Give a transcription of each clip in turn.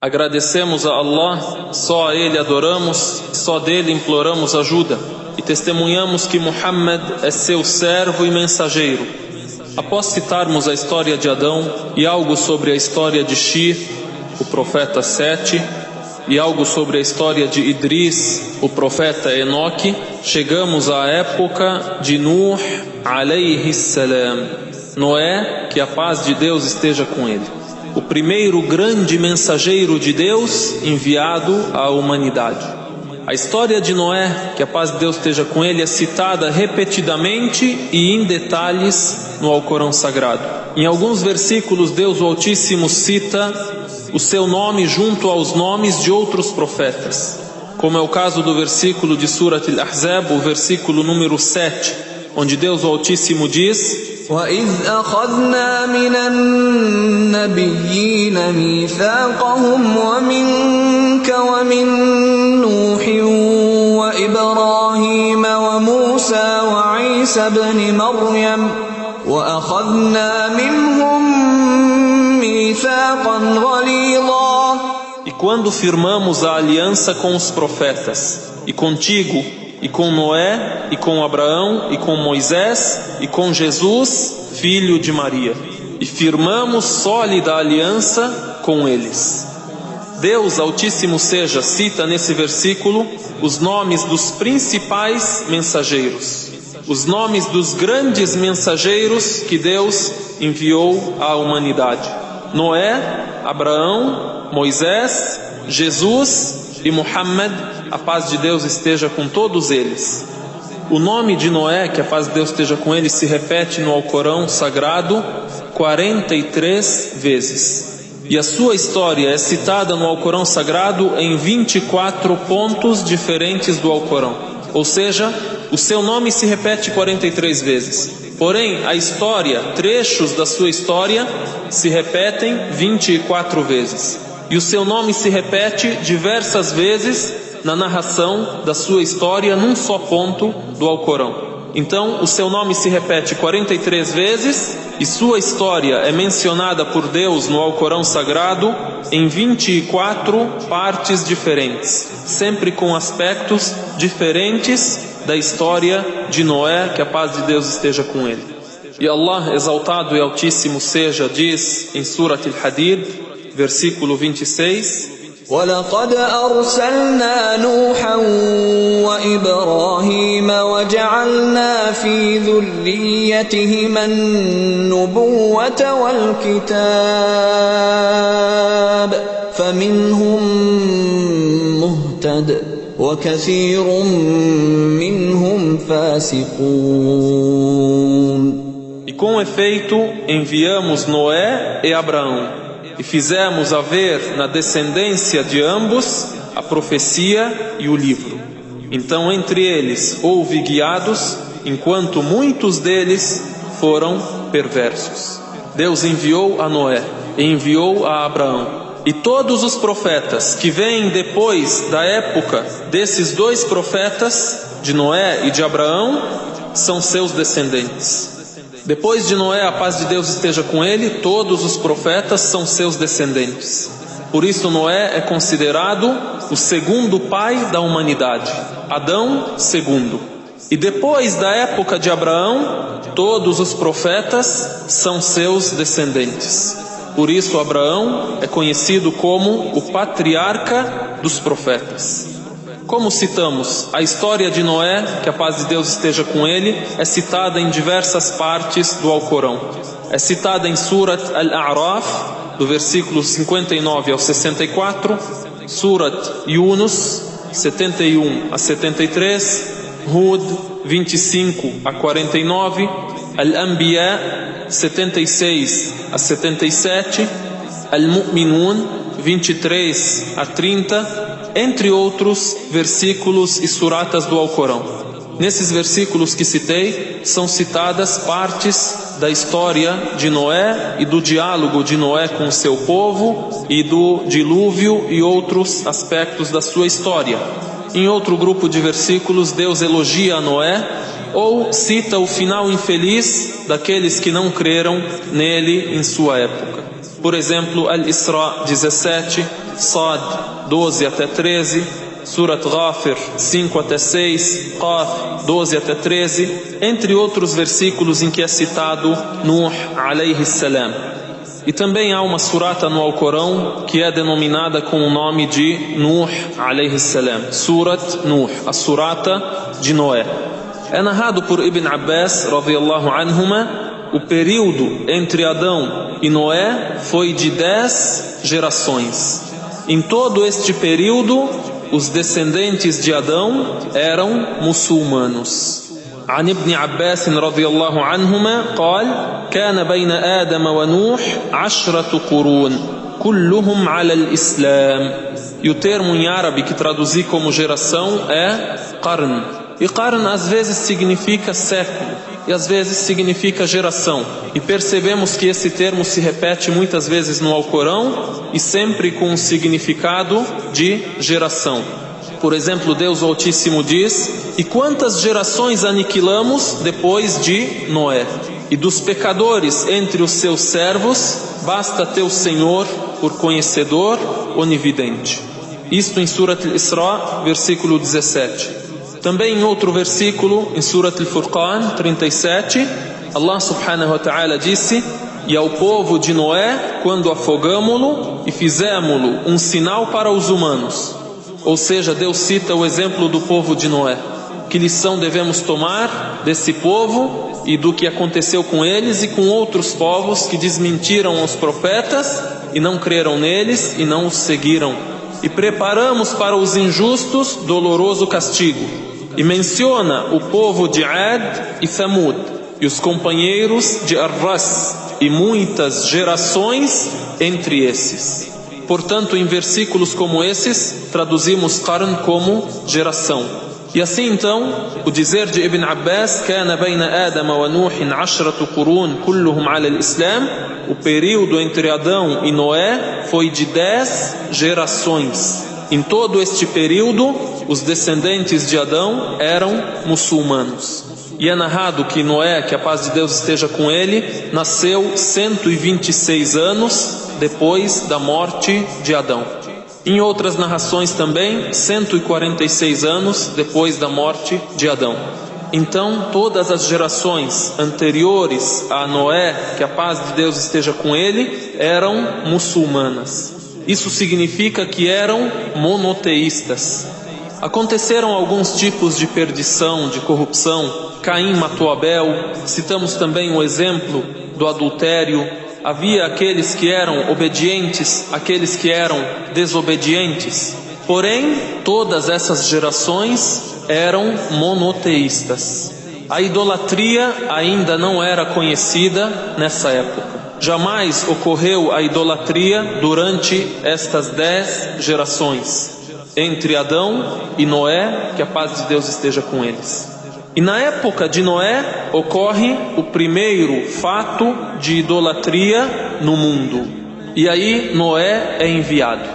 Agradecemos a Allah, só a Ele adoramos, só dele imploramos ajuda, e testemunhamos que Muhammad é seu servo e mensageiro. Após citarmos a história de Adão e algo sobre a história de Shir, o profeta Sete, e algo sobre a história de Idris, o profeta Enoque, chegamos à época de Nuh alayhi salam, Noé, que a paz de Deus esteja com ele, o primeiro grande mensageiro de Deus enviado à humanidade. A história de Noé, que a paz de Deus esteja com ele, é citada repetidamente e em detalhes no Alcorão Sagrado. Em alguns versículos, Deus o Altíssimo cita o seu nome junto aos nomes de outros profetas, como é o caso do versículo de Surat Al-Ahzab, o versículo número 7, onde Deus o Altíssimo diz: وَإِذْ أَخَذْنَا مِنَ النَّبِيِّينَ مِيثَاقَهُمْ وَمِنكَ وَمِن نُّوحٍ وَإِبْرَاهِيمَ وَمُوسَى وَعِيسَى ابْنِ مَرْيَمَ وَأَخَذْنَا مِنْهُم مِّيثَاقًا غَلِيظًا. E quando firmamos a aliança com os profetas, e contigo, e com Noé, e com Abraão, e com Moisés, e com Jesus, filho de Maria, e firmamos sólida aliança com eles. Deus Altíssimo seja, cita nesse versículo os nomes dos principais mensageiros, os nomes dos grandes mensageiros que Deus enviou à humanidade: Noé, Abraão, Moisés, Jesus e Muhammad, a paz de Deus esteja com todos eles. O nome de Noé, que a paz de Deus esteja com ele, se repete no Alcorão Sagrado 43 vezes. E a sua história é citada no Alcorão Sagrado em 24 pontos diferentes do Alcorão. Ou seja, o seu nome se repete 43 vezes. Porém, a história, trechos da sua história, se repetem 24 vezes. E o seu nome se repete diversas vezes na narração da sua história num só ponto do Alcorão. Então, o seu nome se repete 43 vezes e sua história é mencionada por Deus no Alcorão Sagrado em 24 partes diferentes, sempre com aspectos diferentes da história de Noé, que a paz de Deus esteja com ele. E Allah, exaltado e altíssimo seja, diz em Surat Al-Hadid, versículo 26: وَلَقَدْ أَرْسَلْنَا نُوحًا وَإِبْرَاهِيمَ وَجَعَلْنَا فِي ذُرِّيَّتِهِمَا النُّبُوَّةَ وَالْكِتَابَ فَمِنْهُم مُّهْتَدٍ وَكَثِيرٌ مِّنْهُمْ فَاسِقُونَ. E com efeito enviamos Noé e Abraão, e fizemos haver na descendência de ambos a profecia e o livro. Então entre eles houve guiados, enquanto muitos deles foram perversos. Deus enviou a Noé e enviou a Abraão. E todos os profetas que vêm depois da época desses dois profetas, de Noé e de Abraão, são seus descendentes. Depois de Noé, a paz de Deus esteja com ele, todos os profetas são seus descendentes. Por isso Noé é considerado o segundo pai da humanidade, Adão segundo. E depois da época de Abraão, todos os profetas são seus descendentes. Por isso Abraão é conhecido como o patriarca dos profetas. Como citamos, a história de Noé, que a paz de Deus esteja com ele, é citada em diversas partes do Alcorão. É citada em Surat Al-A'raf, do versículo 59 ao 64, Surat Yunus, 71 a 73, Hud, 25 a 49, Al-Anbiya, 76 a 77, Al-Mu'minun, 23 a 30, entre outros versículos e suratas do Alcorão. Nesses versículos que citei, são citadas partes da história de Noé e do diálogo de Noé com o seu povo e do dilúvio e outros aspectos da sua história. Em outro grupo de versículos, Deus elogia a Noé ou cita o final infeliz daqueles que não creram nele em sua época. Por exemplo, Al-Isra 17, Sad 12 até 13, Surat Ghafir 5 até 6, Qaf 12 até 13, entre outros versículos em que é citado Nuh alayhi salam. E também há uma surata no Alcorão que é denominada com o nome de Nuh alayhi salam, Surat Nuh, a surata de Noé. É narrado por Ibn Abbas radiyallahu anhuma, o período entre Adão e Noé foi de 10 gerações. Em todo este período, os descendentes de Adão eram muçulmanos. عن ابن عباس رضي الله عنهما قال كان بين آدم ونوح 10 قرون كلهم على الإسلام. E o termo em árabe que traduzi como geração é qarn. E qarn às vezes significa século e às vezes significa geração. E percebemos que esse termo se repete muitas vezes no Alcorão e sempre com um significado de geração. Por exemplo, Deus Altíssimo diz: e quantas gerações aniquilamos depois de Noé? E dos pecadores entre os seus servos, basta teu Senhor por conhecedor, onividente. Isto em Surat al-Isra, versículo 17. Também em outro versículo, em Surat al-Furqan 37, Allah subhanahu wa ta'ala disse: e ao povo de Noé, quando afogamo-lo e fizemo-lo um sinal para os humanos. Ou seja, Deus cita o exemplo do povo de Noé. Que lição devemos tomar desse povo e do que aconteceu com eles e com outros povos que desmentiram os profetas e não creram neles e não os seguiram. E preparamos para os injustos doloroso castigo. E menciona o povo de Ad e Thamud e os companheiros de Arras e muitas gerações entre esses. Portanto, em versículos como esses, traduzimos qarn como geração. E assim então, o dizer de Ibn Abbas, كان بين آدم ونوح 10 قرون كلهم على الإسلام, o período entre Adão e Noé foi de 10 gerações. Em todo este período, os descendentes de Adão eram muçulmanos. E é narrado que Noé, que a paz de Deus esteja com ele, nasceu 126 anos depois da morte de Adão. Em outras narrações também, 146 anos depois da morte de Adão. Então, todas as gerações anteriores a Noé, que a paz de Deus esteja com ele, eram muçulmanas. Isso significa que eram monoteístas. Aconteceram alguns tipos de perdição, de corrupção. Caim matou Abel. Citamos também o exemplo do adultério. Havia aqueles que eram obedientes, aqueles que eram desobedientes. Porém, todas essas gerações eram monoteístas. A idolatria ainda não era conhecida nessa época. Jamais ocorreu a idolatria durante estas 10 gerações, entre Adão e Noé, que a paz de Deus esteja com eles. E na época de Noé ocorre o primeiro fato de idolatria no mundo. E aí Noé é enviado.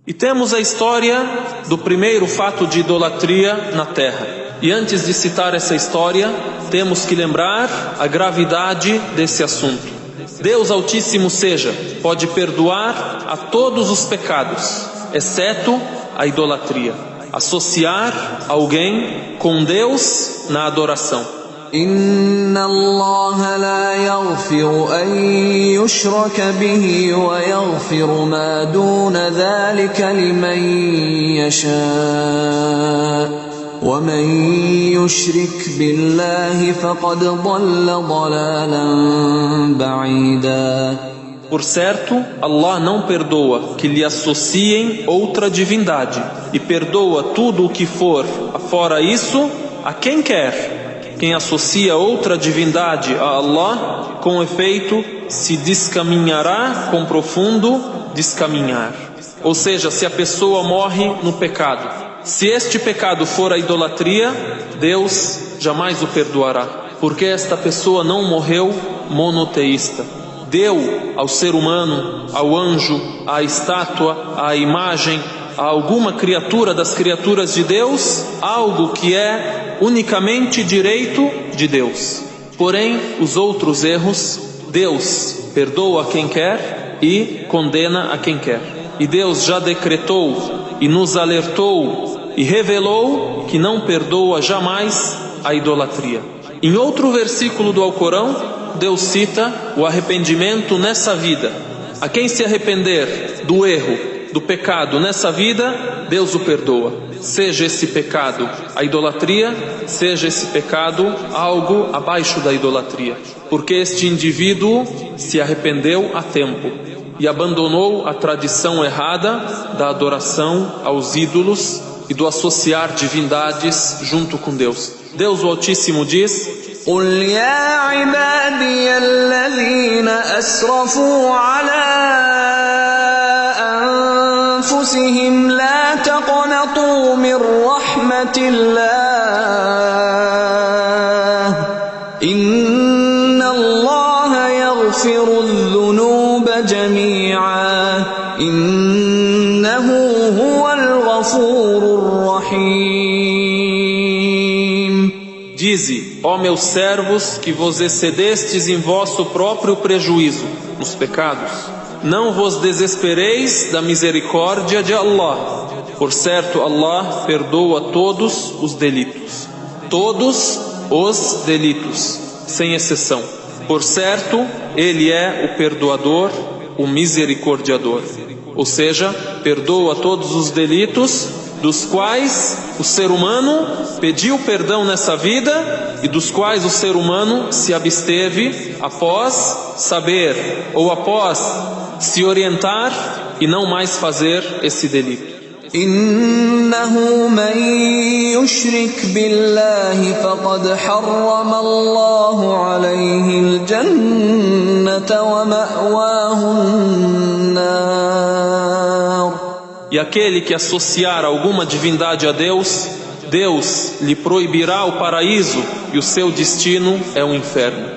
E temos a história do primeiro fato de idolatria na terra. E antes de citar essa história, temos que lembrar a gravidade desse assunto. Deus Altíssimo seja, pode perdoar a todos os pecados, exceto a idolatria. Associar alguém com Deus na adoração. Inna Allah la yaghfiru an yushraka bihi wa yaghfiru ma duna dhalika liman yasha. وَمَنْ يُشْرِكْ بِاللَّهِ فَقَدْ ضَلَّ ضَلَالًا بَعِيدًا. Por certo, Allah não perdoa que lhe associem outra divindade, e perdoa tudo o que for afora isso a quem quer. Quem associa outra divindade a Allah, com efeito, se descaminhará com profundo descaminhar. Ou seja, se a pessoa morre no pecado, se este pecado for a idolatria, Deus jamais o perdoará, porque esta pessoa não morreu monoteísta. Deu ao ser humano, ao anjo, à estátua, à imagem, a alguma criatura das criaturas de Deus, algo que é unicamente direito de Deus. Porém, os outros erros, Deus perdoa a quem quer e condena a quem quer. e Deus já decretou e nos alertou e revelou que não perdoa jamais a idolatria. Em outro versículo do Alcorão, Deus cita o arrependimento nessa vida. A quem se arrepender do erro, do pecado nessa vida, Deus o perdoa. Seja esse pecado a idolatria, seja esse pecado algo abaixo da idolatria. Porque este indivíduo se arrependeu a tempo e abandonou a tradição errada da adoração aos ídolos e do associar divindades junto com Deus. Deus o Altíssimo diz: قل يا عبادي الذين أسرفوا على أنفسهم لا تقنطوا من رحمة الله إن الله يغفر الذنوب جميعا إنه هو الغفور الرحيم. Dize, ó meus servos, que vos excedestes em vosso próprio prejuízo, nos pecados. Não vos desespereis da misericórdia de Allah. Por certo, Allah perdoa todos os delitos. Todos os delitos, sem exceção. Por certo, Ele é o perdoador, o misericordiador. Ou seja, perdoa todos os delitos dos quais o ser humano pediu perdão nessa vida e dos quais o ser humano se absteve após saber ou após se orientar e não mais fazer esse delito. إنه من يشرك بالله فقد حرم الله عليه الجنة ومأواه النار. E aquele que associar alguma divindade a Deus, Deus lhe proibirá o paraíso e o seu destino é o inferno.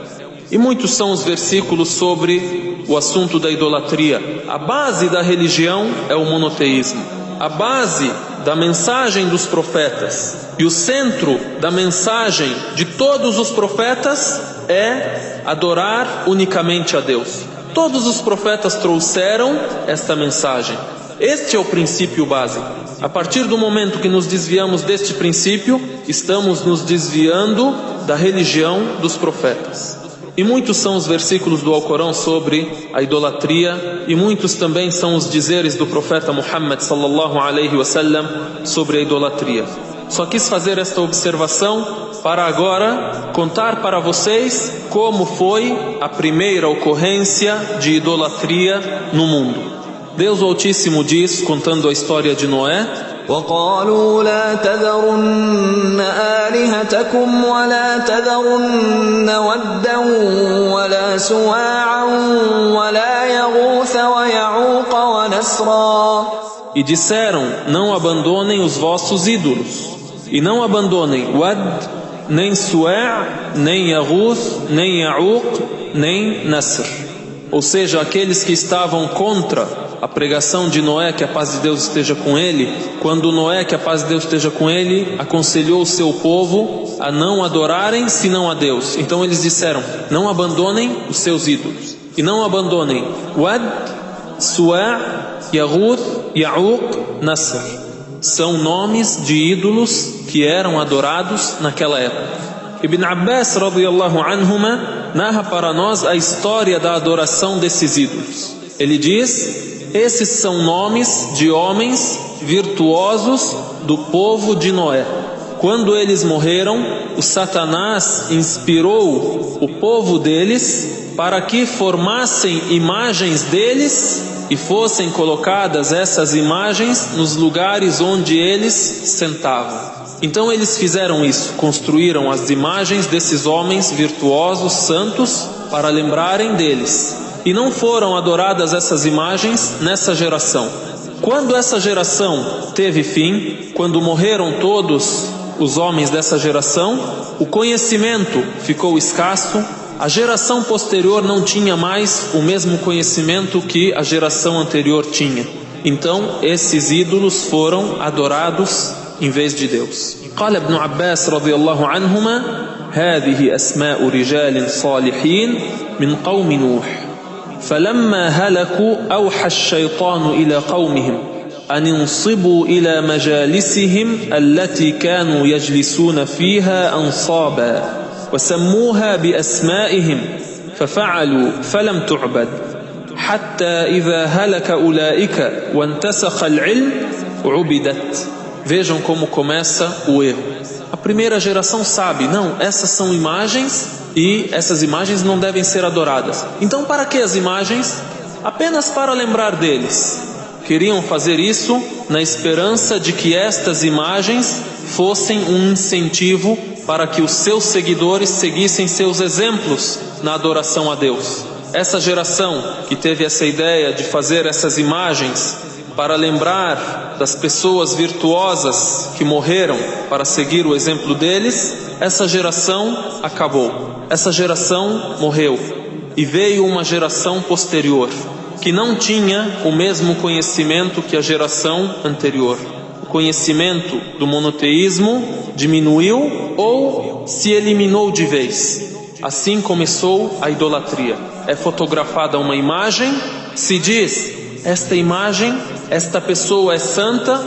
E muitos são os versículos sobre o assunto da idolatria. A base da religião é o monoteísmo. A base da mensagem dos profetas e o centro da mensagem de todos os profetas é adorar unicamente a Deus. Todos os profetas trouxeram esta mensagem. Este é o princípio básico. A partir do momento que nos desviamos deste princípio, estamos nos desviando da religião dos profetas. E muitos são os versículos do Alcorão sobre a idolatria, e muitos também são os dizeres do profeta Muhammad sallallahu alaihi wasallam sobre a idolatria. Só quis fazer esta observação para agora contar para vocês como foi a primeira ocorrência de idolatria no mundo. Deus Altíssimo diz, contando a história de Noé: وقالوا لا تذرن آلهتكم ولا تذرن ودا ولا سواعا ولا يغوث ويعوق ونسرا. E disseram, não abandonem os vossos ídolos, e não abandonem Wad, nem Su'a, nem Yaghuth, nem Ya'uq, nem Nasr. Ou seja, aqueles que estavam contra a pregação de Noé, que a paz de Deus esteja com ele, quando Noé, que a paz de Deus esteja com ele, aconselhou o seu povo a não adorarem senão a Deus. Então eles disseram, não abandonem os seus ídolos, e não abandonem Wad, Su'a, Yaghuth, Ya'uq, Nasr. São nomes de ídolos que eram adorados naquela época. Ibn Abbas radiyallahu anhuma narra para nós a história da adoração desses ídolos. Ele diz: esses são nomes de homens virtuosos do povo de Noé. Quando eles morreram, o Satanás inspirou o povo deles para que formassem imagens deles e fossem colocadas essas imagens nos lugares onde eles sentavam. Então eles fizeram isso, construíram as imagens desses homens virtuosos, santos, para lembrarem deles. E não foram adoradas essas imagens nessa geração. Quando essa geração teve fim, quando morreram todos os homens dessa geração, o conhecimento ficou escasso, a geração posterior não tinha mais o mesmo conhecimento que a geração anterior tinha. Então esses ídolos foram adorados em vez de Deus. قال ابن عباس رضي الله عنهما: هذه أسماء رجال صالحين من قوم نوح فلما هلكوا أوحى الشيطان إلى قومهم أن انصبوا إلى مجالسهم التي كانوا يجلسون فيها أنصابا وسموها بأسمائهم ففعلوا فلم تعبد حتى إذا هلك أولئك وانتسخ العلم عبدت. Vejam como começa o erro. A primeira geração sabe, não, essas são imagens e essas imagens não devem ser adoradas. Então para que as imagens? Apenas para lembrar deles. Queriam fazer isso na esperança de que estas imagens fossem um incentivo para que os seus seguidores seguissem seus exemplos na adoração a Deus. Essa geração que teve essa ideia de fazer essas imagens para lembrar das pessoas virtuosas que morreram para seguir o exemplo deles, essa geração acabou. Essa geração morreu. E veio uma geração posterior, que não tinha o mesmo conhecimento que a geração anterior. O conhecimento do monoteísmo diminuiu ou se eliminou de vez. Assim começou a idolatria. É fotografada uma imagem, se diz, esta imagem, esta pessoa é santa,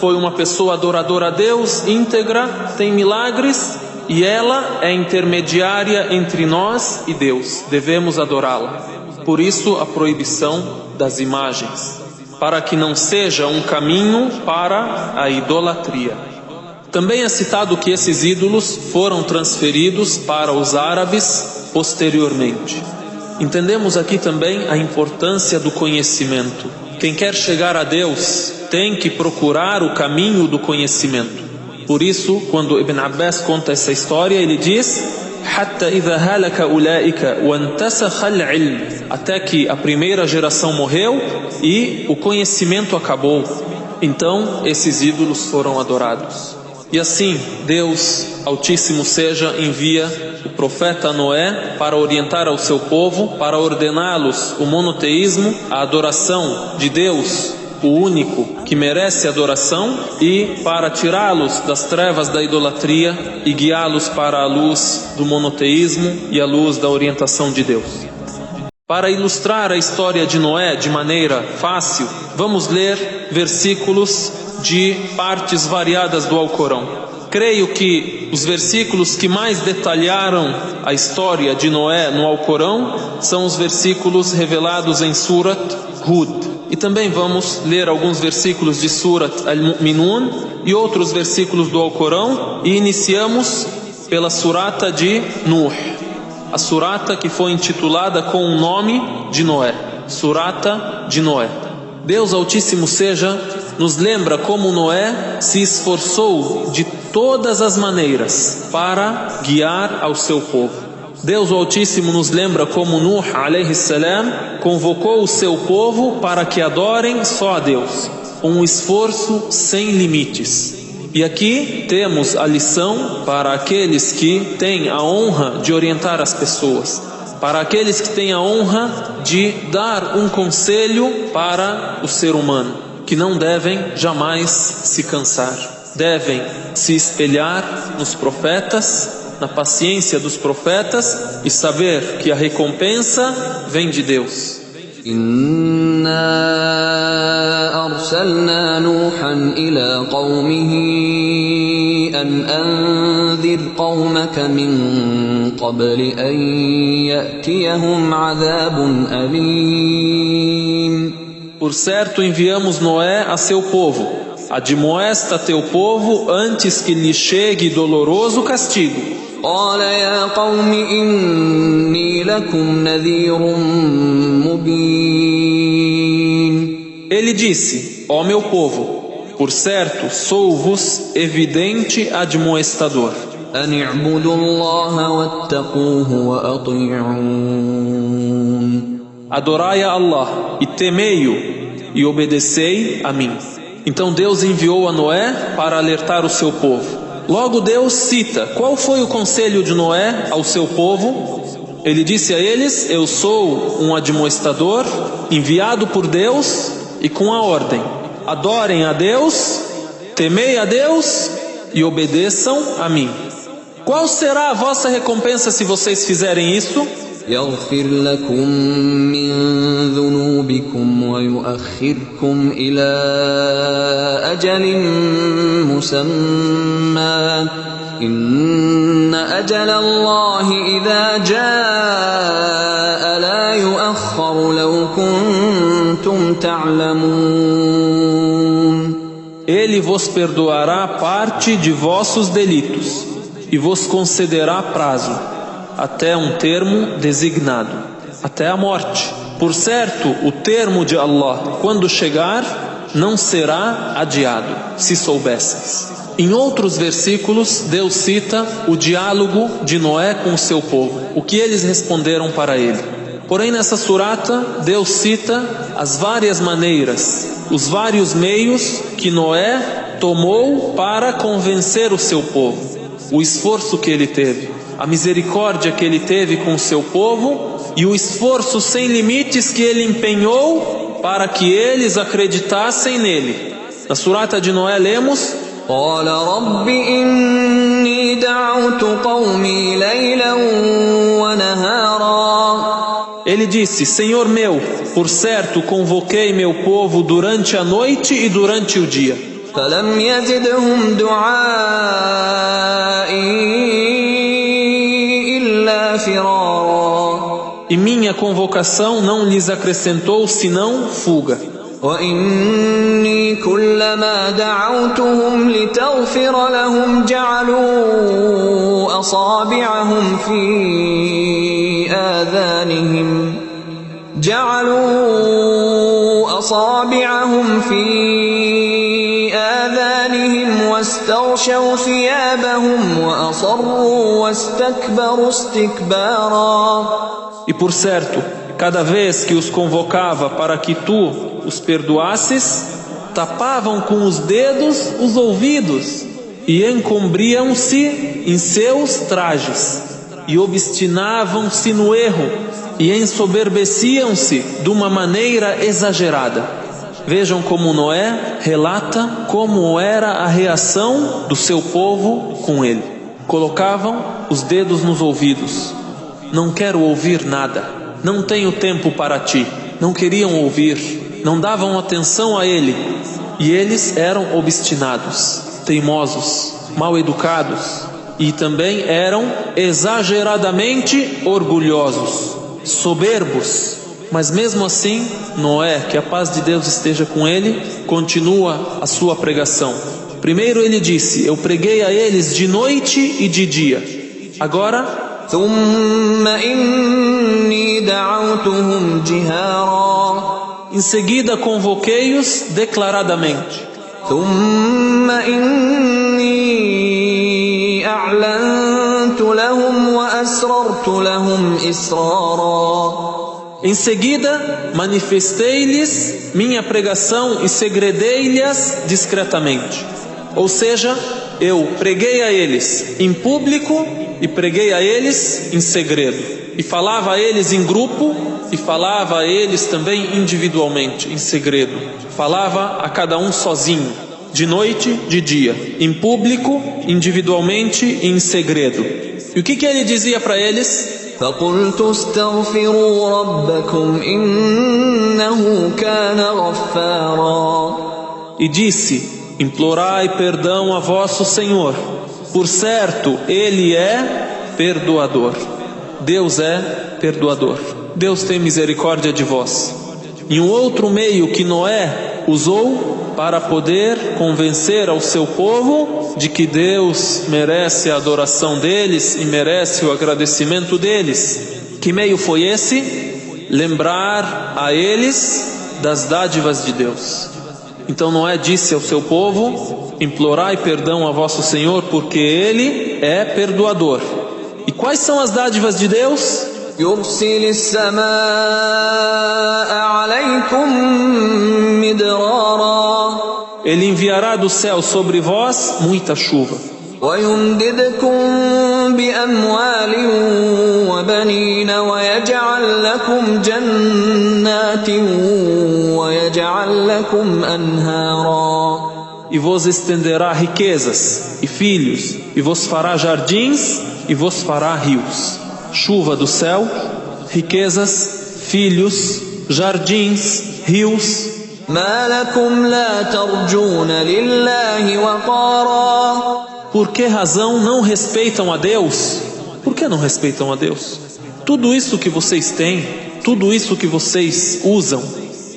foi uma pessoa adoradora a Deus, íntegra, tem milagres, e ela é intermediária entre nós e Deus. Devemos adorá-la. Por isso a proibição das imagens, para que não seja um caminho para a idolatria. Também é citado que esses ídolos foram transferidos para os árabes posteriormente. Entendemos aqui também a importância do conhecimento. Quem quer chegar a Deus tem que procurar o caminho do conhecimento. Por isso, quando Ibn Abbas conta essa história, ele diz: "Hatta idha halaka ulaika wa intasakha al-ilm", até que a primeira geração morreu e o conhecimento acabou. Então, esses ídolos foram adorados. E assim, Deus Altíssimo seja, envia o profeta Noé para orientar ao seu povo, para ordená-los o monoteísmo, a adoração de Deus, o único que merece adoração, e para tirá-los das trevas da idolatria e guiá-los para a luz do monoteísmo e a luz da orientação de Deus. Para ilustrar a história de Noé de maneira fácil, vamos ler versículos de partes variadas do Alcorão. Creio que os versículos que mais detalharam a história de Noé no Alcorão são os versículos revelados em Surat Hud. E também vamos ler alguns versículos de Surat Al-Mu'minun e outros versículos do Alcorão, e iniciamos pela surata de Nuh, a surata que foi intitulada com o nome de Noé, surata de Noé. Deus Altíssimo seja, nos lembra como Noé se esforçou de todas as maneiras para guiar ao seu povo. Deus Altíssimo nos lembra como Nuh alayhi salam convocou o seu povo para que adorem só a Deus, um esforço sem limites. E aqui temos a lição para aqueles que têm a honra de orientar as pessoas, para aqueles que têm a honra de dar um conselho para o ser humano, que não devem jamais se cansar, devem se espelhar nos profetas, na paciência dos profetas e saber que a recompensa vem de Deus. إنا أرسلنا نوحا إلى قومه أن أنذر قومك من قبل أن يأتيهم عذاب أليم. Por certo enviamos Noé a seu povo. Admoesta teu povo antes que lhe chegue doloroso castigo. قال يا قوم إني لكم نذير مبين. Ele disse: ó meu povo, por certo sou-vos evidente admoestador. أن اعبدوا الله واتقوه وأطيعون. Adorai a Allah e temei-o e obedecei a mim. Então Deus enviou a Noé para alertar o seu povo. Logo Deus cita qual foi o conselho de Noé ao seu povo. Ele disse a eles: eu sou um admoestador enviado por Deus e com a ordem: adorem a Deus, temei a Deus e obedeçam a mim. Qual será a vossa recompensa se vocês fizerem isso? يغفر لكم من ذنوبكم ويؤخركم إلى أجل مسمى إن أجل الله إذا جاء لا يؤخر لو كنتم تعلمون. Ele vos perdoará parte de vossos delitos e vos concederá prazo, até um termo designado, até a morte. Por certo, o termo de Allah, quando chegar, não será adiado, se soubesseis. Em outros versículos, Deus cita o diálogo de Noé com o seu povo, o que eles responderam para ele. Porém, nessa surata, Deus cita as várias maneiras, os vários meios que Noé tomou para convencer o seu povo, o esforço que ele teve, a misericórdia que ele teve com o seu povo e o esforço sem limites que ele empenhou para que eles acreditassem nele. Na surata de Noé lemos: قال رب إني دعوت قومي ليلا ونهارا. Ele disse: Senhor meu, por certo convoquei meu povo durante a noite e durante o dia. فلم يزدهم دعائي إلا فرارا. E minha convocação não lhes acrescentou senão fuga. وإني كلما دعوتهم لتغفر لهم جعلوا أصابعهم في آذانهم واستغشوا ثيابهم وأصروا واستكبروا استكبارا. E por certo, cada vez que os convocava para que tu os perdoasses, tapavam com os dedos os ouvidos e encobriam-se em seus trajes e obstinavam-se no erro e ensoberbeciam-se de uma maneira exagerada. Vejam como Noé relata como era a reação do seu povo com ele. Colocavam os dedos nos ouvidos. Não quero ouvir nada. Não tenho tempo para ti. Não queriam ouvir. Não davam atenção a ele. E eles eram obstinados, teimosos, mal educados. E também eram exageradamente orgulhosos, soberbos. Mas mesmo assim, Noé, que a paz de Deus esteja com ele, continua a sua pregação. Primeiro ele disse: eu preguei a eles de noite e de dia. Agora, em seguida convoquei-os declaradamente. Em seguida, manifestei-lhes minha pregação e segredei-lhes discretamente. Ou seja, eu preguei a eles em público e preguei a eles em segredo. E falava a eles em grupo e falava a eles também individualmente, em segredo. Falava a cada um sozinho, de noite, de dia, em público, individualmente e em segredo. E o que ele dizia para eles? فَقُلْتُ اسْتَغْفِرُوا رَبَّكُمْ إِنَّهُ كَانَ غَفَّارًا. E disse: implorai perdão a vosso Senhor, por certo Ele é perdoador. Deus é perdoador. Deus tem misericórdia de vós. E um outro meio que Noé usou para poder convencer ao seu povo de que Deus merece a adoração deles e merece o agradecimento deles. Que meio foi esse? Lembrar a eles das dádivas de Deus. Então Noé disse ao seu povo: implorai perdão a vosso Senhor, porque Ele é perdoador. E quais são as dádivas de Deus? يُرْسِلِ السَّمَاءَ عَلَيْكُمْ مِدْرَارًا. Ele enviará do céu sobre vós muita chuva. وَيُمْدِدْكُمْ بِأَمْوَالٍ وَبَنِينَ وَيَجْعَلْ لَكُمْ جَنَّاتٍ وَيَجْعَلْ لَكُمْ أَنْهَارًا. E vos estenderá riquezas e filhos, e vos fará jardins, e vos fará rios. Chuva do céu, riquezas, filhos, jardins, rios. ما لكم لا ترجون لله وقارا. Por que razão não respeitam a Deus? Por que não respeitam a Deus? Tudo isso que vocês têm, tudo isso que vocês usam,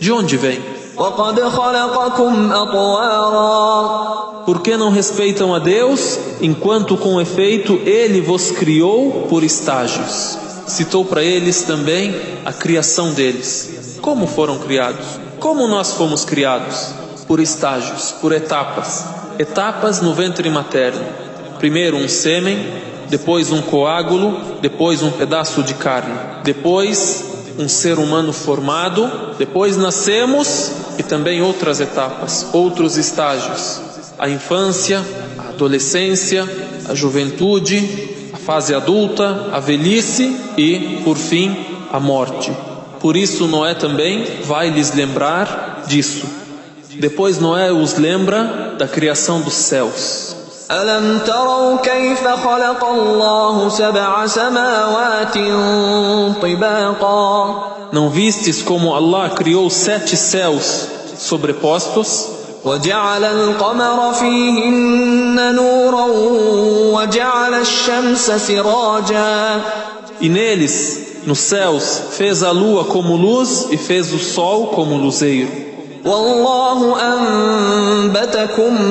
de onde vem? وقد خلقكم أطوارا. Por que não respeitam a Deus, enquanto com efeito Ele vos criou por estágios? Citou para eles também a criação deles. Como foram criados? Como nós fomos criados? Por estágios, por etapas. Etapas no ventre materno. Primeiro um sêmen, depois um coágulo, depois um pedaço de carne. Depois um ser humano formado, depois nascemos e também outras etapas, outros estágios. A infância, a adolescência, a juventude, a fase adulta, a velhice e, por fim, a morte. Por isso Noé também vai lhes lembrar disso. Depois Noé os lembra da criação dos céus. ألم تروا كيف خلق الله سبع سماوات طباقا. Não vistes como Allah criou 7 céus sobrepostos? وجعل القمر فيهن نورا وجعل الشمس سراجا. E neles, nos céus, fez a lua como luz e fez o sol como luzeiro. والله أنبتكم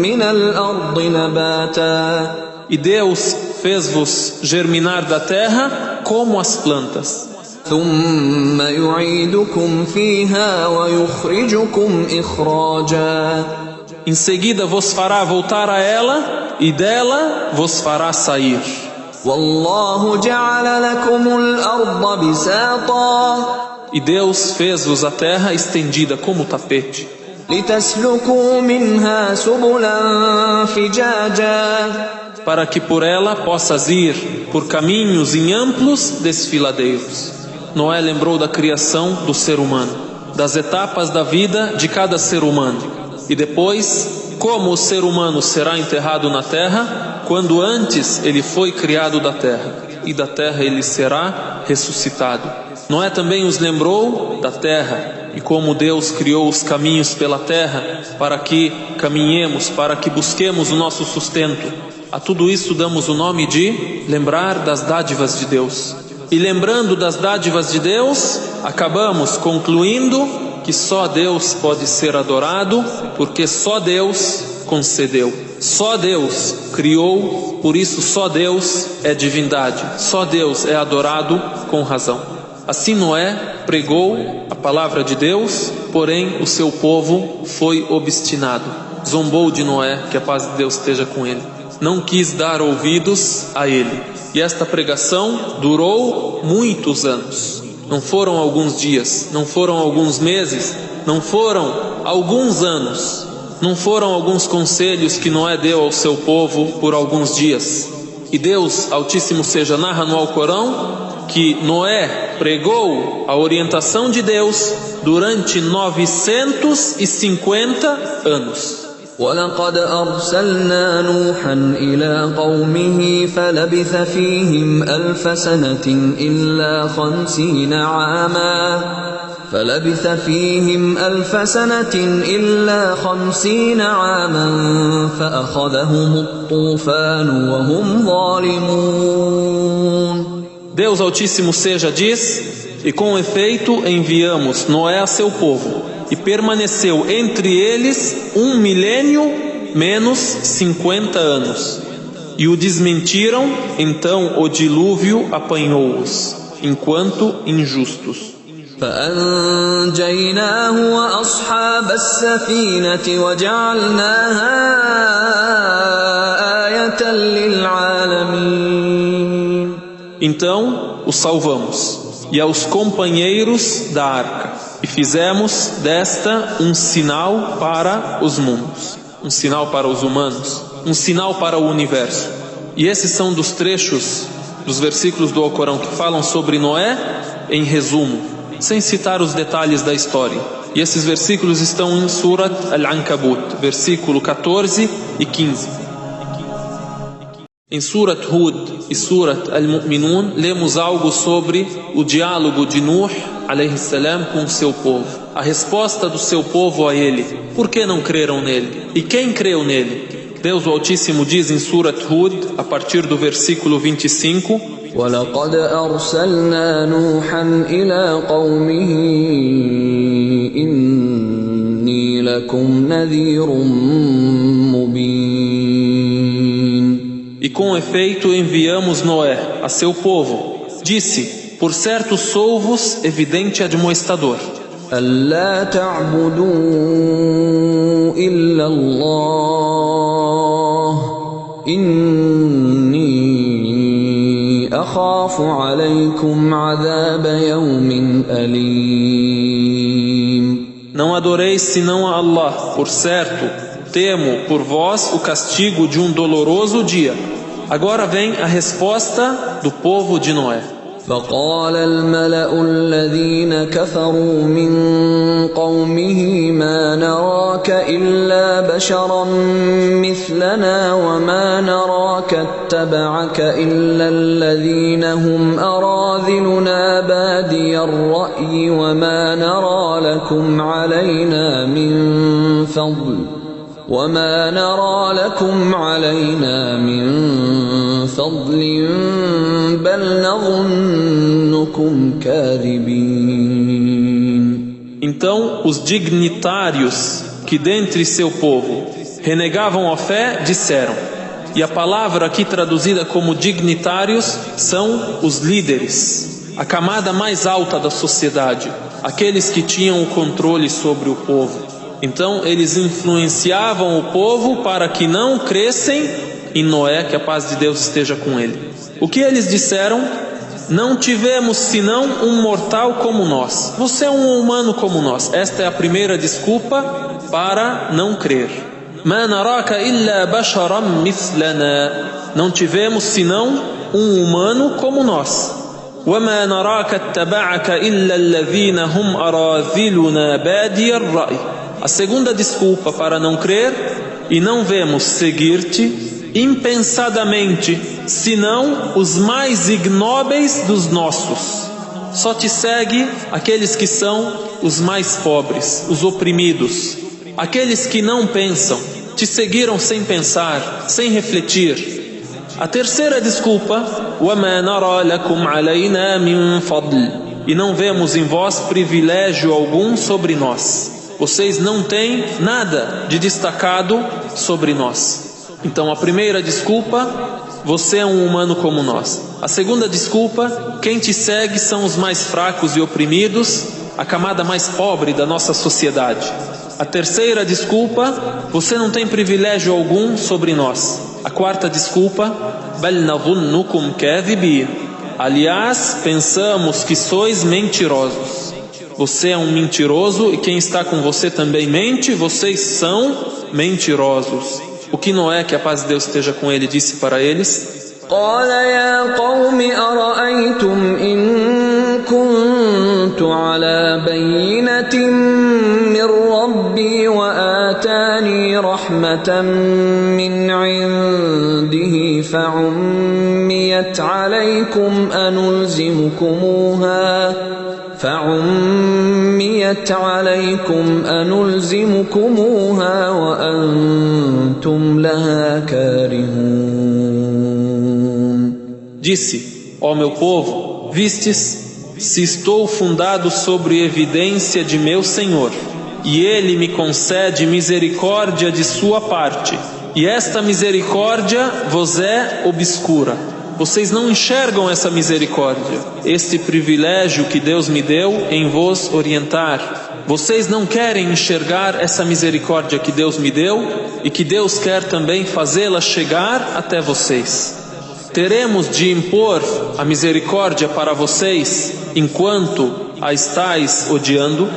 من الأرض نباتا. E Deus fez-vos germinar da terra como as plantas. ثم يعيدكم فيها ويخرجكم إخراجا. Em seguida vos fará voltar a ela e dela vos fará sair. والله جعل لكم الأرض بساطا. E Deus fez-vos a terra estendida como tapete, لتسلكوا منها سبلا فجاجا. para que por ela possas ir por caminhos em amplos desfiladeiros. Noé lembrou da criação do ser humano, das etapas da vida de cada ser humano. E depois, como o ser humano será enterrado na terra, quando antes ele foi criado da terra, e da terra ele será ressuscitado. Noé também os lembrou da terra e como Deus criou os caminhos pela terra para que caminhemos, para que busquemos o nosso sustento. A tudo isso damos o nome de lembrar das dádivas de Deus. E lembrando das dádivas de Deus, acabamos concluindo que só Deus pode ser adorado, porque só Deus concedeu. Só Deus criou, por isso só Deus é divindade. Só Deus é adorado com razão. Assim Noé pregou a palavra de Deus, porém o seu povo foi obstinado. Zombou de Noé, que a paz de Deus esteja com ele. Não quis dar ouvidos a ele. E esta pregação durou muitos anos. Não foram alguns dias, não foram alguns meses, não foram alguns anos. Não foram alguns conselhos que Noé deu ao seu povo por alguns dias. E Deus Altíssimo seja narra no Alcorão que Noé pregou a orientação de Deus durante 950 anos. وَلَقَدْ أَرْسَلْنَا نُوحًا إِلَى قَوْمِهِ فَلَبِثَ فِيهِمْ أَلْفَ سَنَةٍ إِلَّا 50 عاما فأخذهم الطوفان وهم ظالمون. Deus Altíssimo seja diz: e com efeito enviamos Noé a seu povo, e permaneceu entre eles 1 milênio menos 50 anos. E o desmentiram, então o dilúvio apanhou-os, enquanto injustos. فأنجيناه وأصحاب السفينة وجعلناها آية للعالمين. Então os salvamos, e aos companheiros da arca, e fizemos desta um sinal para os mundos, um sinal para os humanos, um sinal para o universo. E esses são dos trechos dos versículos do Alcorão que falam sobre Noé em resumo, sem citar os detalhes da história. E esses versículos estão em Surat Al-Ankabut, versículo 14 e 15. Em Surat Hud e Surat Al-Mu'minun, lemos algo sobre o diálogo de Nuh, alayhi salam, com o seu povo. A resposta do seu povo a ele: por que não creram nele? E quem creu nele? Deus o Altíssimo diz em Surat Hud, a partir do versículo 25: وَلَقَدْ أَرْسَلْنَا نُوحًا إِلَىٰ قَوْمِهِ إِنِّي لَكُمْ نَذِيرٌ مُّبِينٌ. E com efeito enviamos Noé a seu povo. Disse: por certo sou-vos evidente admoestador. أَلَّا تَعْبُدُوا إِلَّا اللَّهَ إِنِّي أَخَافُ عَلَيْكُمْ عَذَابَ يَوْمٍ أَلِيمٍ. Não adoreis senão a Allah, por certo, temo por vós o castigo de um doloroso dia. Agora vem a resposta do povo de Noé. فقال الملأ الذين كفروا من قومه ما نراك إلا بشرا مثلنا وما نراك اتبعك إلا الذين هم أراذلنا بادي الرأي وما نرى لكم علينا من فضل بل نظنكم كاذبين. Então os dignitários que dentre seu povo renegavam a fé disseram, e a palavra aqui traduzida como dignitários são os líderes, a camada mais alta da sociedade, aqueles que tinham o controle sobre o povo. Então eles influenciavam o povo para que não crescem em Noé, que a paz de Deus esteja com ele. O que eles disseram? Não tivemos senão um mortal como nós. Você é um humano como nós. Esta é a primeira desculpa para não crer. Ma naraka illa basharan mithlana. Não tivemos senão um humano como nós. Wa ma naraka attaba'aka illa alladhina hum aradhiluna badiya ar-ra'i. A segunda desculpa para não crer: e não vemos seguir-te impensadamente, senão os mais ignóbeis dos nossos. Só te segue aqueles que são os mais pobres, os oprimidos, aqueles que não pensam, te seguiram sem pensar, sem refletir. A terceira desculpa: وَمَا نَرَى لَكُمْ عَلَيْنَا مِنْ فَضْلٍ. E não vemos em vós privilégio algum sobre nós. Vocês não têm nada de destacado sobre nós. Então a primeira desculpa: você é um humano como nós. A segunda desculpa: quem te segue são os mais fracos e oprimidos, a camada mais pobre da nossa sociedade. A terceira desculpa: você não tem privilégio algum sobre nós. A quarta desculpa: bal nadhunnukum kadhibin. Aliás, pensamos que sois mentirosos. Você é um mentiroso e quem está com você também mente. Vocês são mentirosos. O que Noé, que a paz de Deus esteja com ele, disse para eles? قال يا قوم أرأيتم إن كنت على بينة من ربي وآتاني رحمة من عنده فعميت عليكم أنلزمكموها وأنتم لها كارهون. Disse: ó meu povo, vistes, se estou fundado sobre evidência de meu Senhor, e Ele me concede misericórdia de sua parte, e esta misericórdia vos é obscura. Vocês não enxergam essa misericórdia, este privilégio que Deus me deu em vos orientar. Vocês não querem enxergar essa misericórdia que Deus me deu e que Deus quer também fazê-la chegar até vocês. Teremos de impor a misericórdia para vocês enquanto a estáis odiando?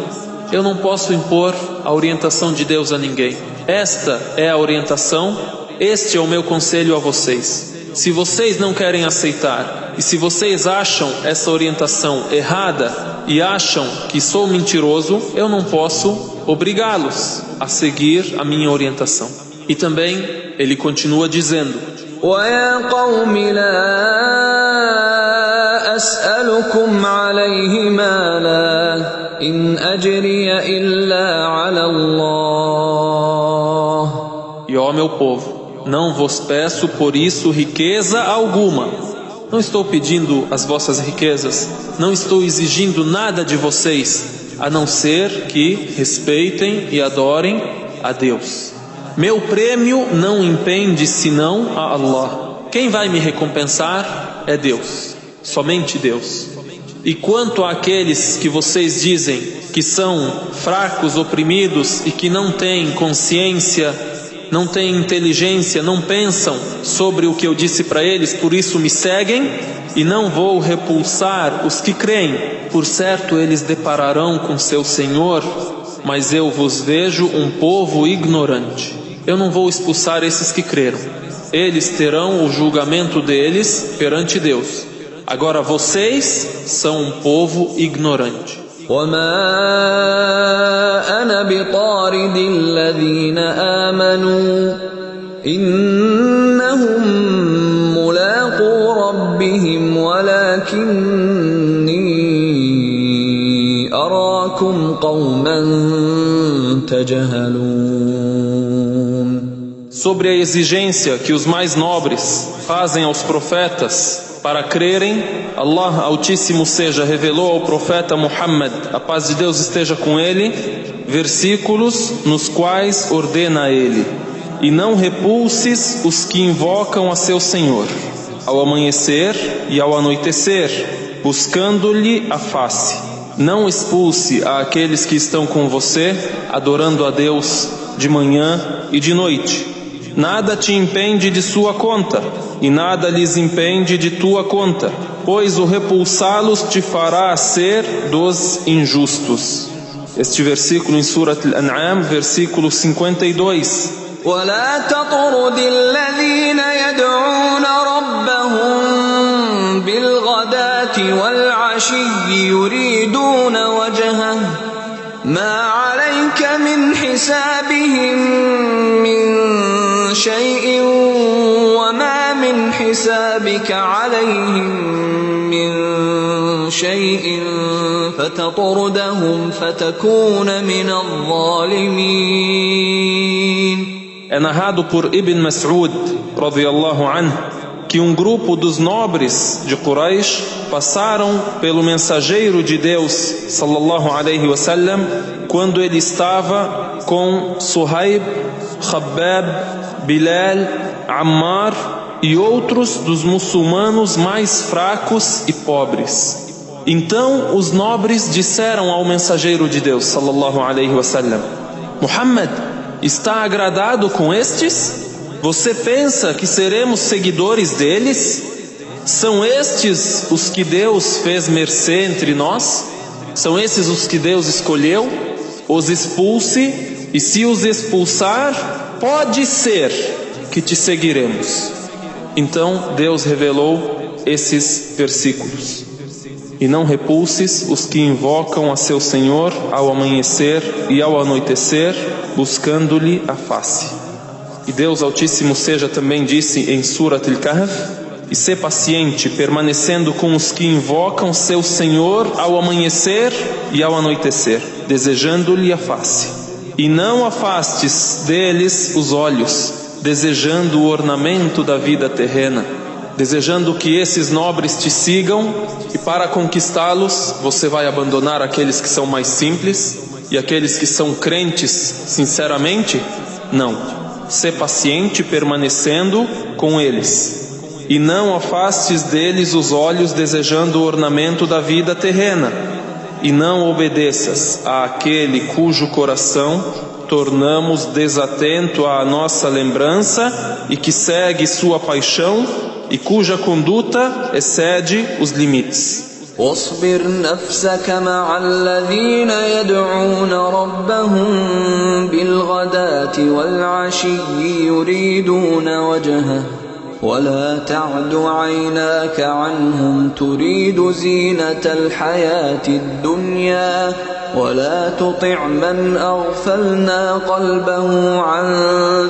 Eu não posso impor a orientação de Deus a ninguém. Esta é a orientação, este é o meu conselho a vocês. Se vocês não querem aceitar, e se vocês acham essa orientação errada e acham que sou mentiroso, eu não posso obrigá-los a seguir a minha orientação. E também ele continua dizendo: وَيَا قَوْمِ لَا أَسْأَلُكُمْ عَلَيْهِ مَالًا إِنْ أَجْرِيَ إِلَّا عَلَى اللَّهِ. E ó meu povo, não vos peço por isso riqueza alguma. Não estou pedindo as vossas riquezas, não estou exigindo nada de vocês, a não ser que respeitem e adorem a Deus. Meu prêmio não impende senão a Allah. Quem vai me recompensar é Deus, somente Deus. E quanto àqueles que vocês dizem que são fracos, oprimidos e que não têm consciência, não têm inteligência, não pensam sobre o que eu disse para eles, por isso me seguem, e não vou repulsar os que creem, por certo eles depararão com seu Senhor, mas eu vos vejo um povo ignorante. Eu não vou expulsar esses que creram, eles terão o julgamento deles perante Deus. Agora vocês são um povo ignorante. وَمَا أَنَا بِطَارِدِ الَّذِينَ آمَنُوا إِنَّهُمْ مُلَاقُو رَبِّهِمْ وَلَكِنِّي أَرَاكُمْ قَوْمًا تَجْهَلُونَ. Sobre a exigência que os mais nobres fazem aos profetas para crerem, Allah Altíssimo seja revelou ao profeta Muhammad, a paz de Deus esteja com ele, versículos nos quais ordena a ele: e não repulses os que invocam a seu Senhor, ao amanhecer e ao anoitecer, buscando-lhe a face. Não expulse aqueles que estão com você, adorando a Deus de manhã e de noite. Nada te impende de sua conta, e nada lhes impende de tua conta, pois o repulsá-los te fará ser dos injustos. Este versículo em Surat Al-An'am, versículo 52. وَلَا تَطْرُدِ الَّذِينَ يَدْعُونَ رَبَّهُم بِالْغَدَاةِ وَالْعَشِيِّ يُرِيدُونَ وَجْهَهُ مَا عَلَيْكَ مِنْ حِسَابِهِمْ مِنْ شَيْءٍ وَمَا مِنْ حِسَابِكَ عَلَيْهِمْ مِنْ شَيْءٍ فَتَطْرُدَهُمْ فَتَكُونَ مِنَ الظَّالِمِينَ. É narrado por Ibn Mas'ud, radiyallahu anhu, que um grupo dos nobres de Quraysh passaram pelo mensageiro de Deus, sallallahu alaihi wasallam, quando ele estava com Suhaib, Khabbab, Bilal, Ammar e outros dos muçulmanos mais fracos e pobres. Então os nobres disseram ao mensageiro de Deus, sallallahu alaihi wasallam: Muhammad, está agradado com estes? Você pensa que seremos seguidores deles? São estes os que Deus fez mercê entre nós? São esses os que Deus escolheu? Os expulse, e se os expulsar, pode ser que te seguiremos. Então Deus revelou esses versículos: e não repulses os que invocam a seu Senhor ao amanhecer e ao anoitecer, buscando-lhe a face. E Deus Altíssimo seja também disse em Surat Al-Kahf: e sê paciente, permanecendo com os que invocam seu Senhor ao amanhecer e ao anoitecer, desejando-lhe a face. E não afastes deles os olhos, desejando o ornamento da vida terrena, desejando que esses nobres te sigam, e para conquistá-los você vai abandonar aqueles que são mais simples e aqueles que são crentes sinceramente? Não. Sê paciente permanecendo com eles, e não afastes deles os olhos desejando o ornamento da vida terrena, e não obedeças àquele cujo coração tornamos desatento à nossa lembrança e que segue sua paixão e cuja conduta excede os limites. واصبر نفسك مع الذين يدعون ربهم بالغداة والعشي يريدون وجهه ولا تعد عيناك عنهم تريد زينة الحياة الدنيا ولا تطع من أغفلنا قلبه عن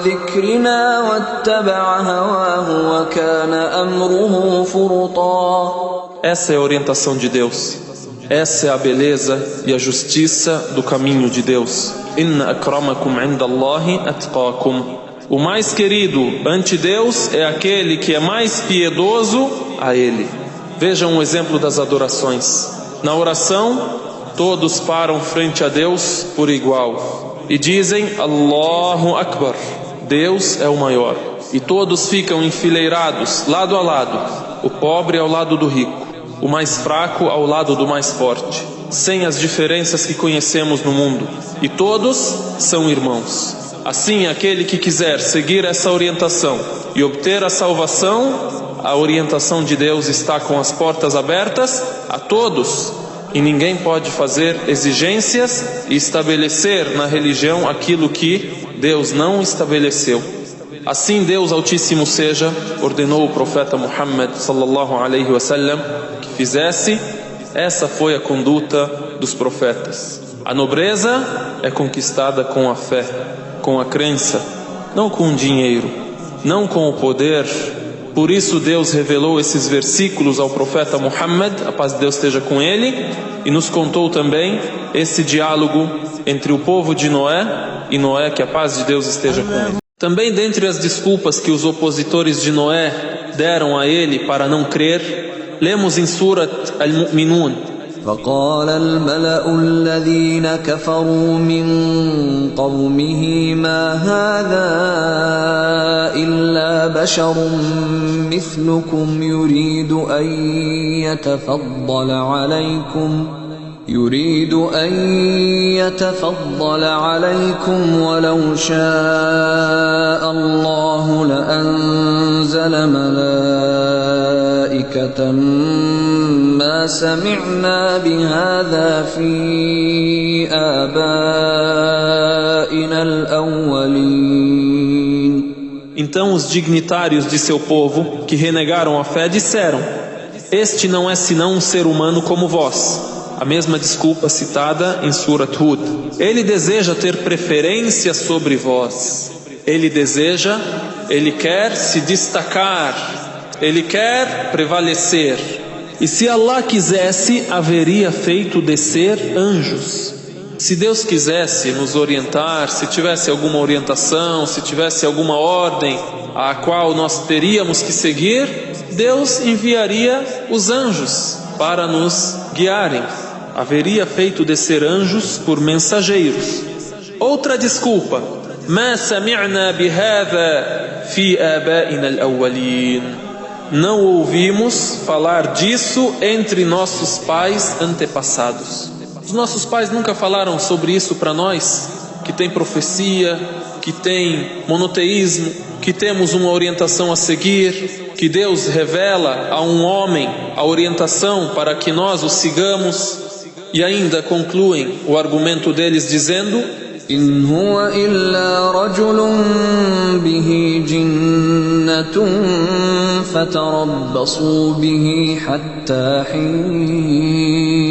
ذكرنا واتبع هواه وكان أمره فرطا. Essa é a orientação de Deus. Essa é a beleza e a justiça do caminho de Deus. Inna akramakum indallahi atqakum. O mais querido ante Deus é aquele que é mais piedoso a Ele. Vejam um exemplo das adorações. Na oração, todos param frente a Deus por igual e dizem Allahu Akbar, Deus é o maior. E todos ficam enfileirados, lado a lado, o pobre ao lado do rico, o mais fraco ao lado do mais forte, sem as diferenças que conhecemos no mundo. E todos são irmãos. Assim, aquele que quiser seguir essa orientação e obter a salvação, a orientação de Deus está com as portas abertas a todos. E ninguém pode fazer exigências e estabelecer na religião aquilo que Deus não estabeleceu. Assim Deus Altíssimo seja, ordenou o profeta Muhammad sallallahu alaihi wasallam que fizesse. Essa foi a conduta dos profetas. A nobreza é conquistada com a fé, com a crença, não com o dinheiro, não com o poder. Por isso Deus revelou esses versículos ao profeta Muhammad, a paz de Deus esteja com ele, e nos contou também esse diálogo entre o povo de Noé e Noé, que a paz de Deus esteja com ele. Também dentre as desculpas que os opositores de Noé deram a ele para não crer, lemos em Surat Al-Mu'minun: فقال الملأ الذين كفروا من قومه ما هذا إلا بشر مثلكم يريد أن يتفضل عليكم ولو شاء الله لأنزل ملائكة ما سمعنا بهذا في آبائنا الأولين. Então os dignitários de seu povo, que renegaram a fé, disseram: Este não é senão um ser humano como vós. A mesma desculpa citada em Surat Hud. Ele deseja ter preferência sobre vós. Ele quer se destacar, ele quer prevalecer. E se Allah quisesse, haveria feito descer anjos. Se Deus quisesse nos orientar, se tivesse alguma orientação, se tivesse alguma ordem a qual nós teríamos que seguir, Deus enviaria os anjos para nos guiarem. Haveria feito descer anjos por mensageiros. Outra desculpa: ما سمعنا بهذا في آبائنا الأولين. Não ouvimos falar disso entre nossos pais antepassados. Os nossos pais nunca falaram sobre isso para nós, que tem profecia, que tem monoteísmo, que temos uma orientação a seguir, que Deus revela a um homem a orientação para que nós o sigamos. E ainda concluem o argumento deles dizendo: إن هو إلا رجل به جنة فتربصوا به حتى حين.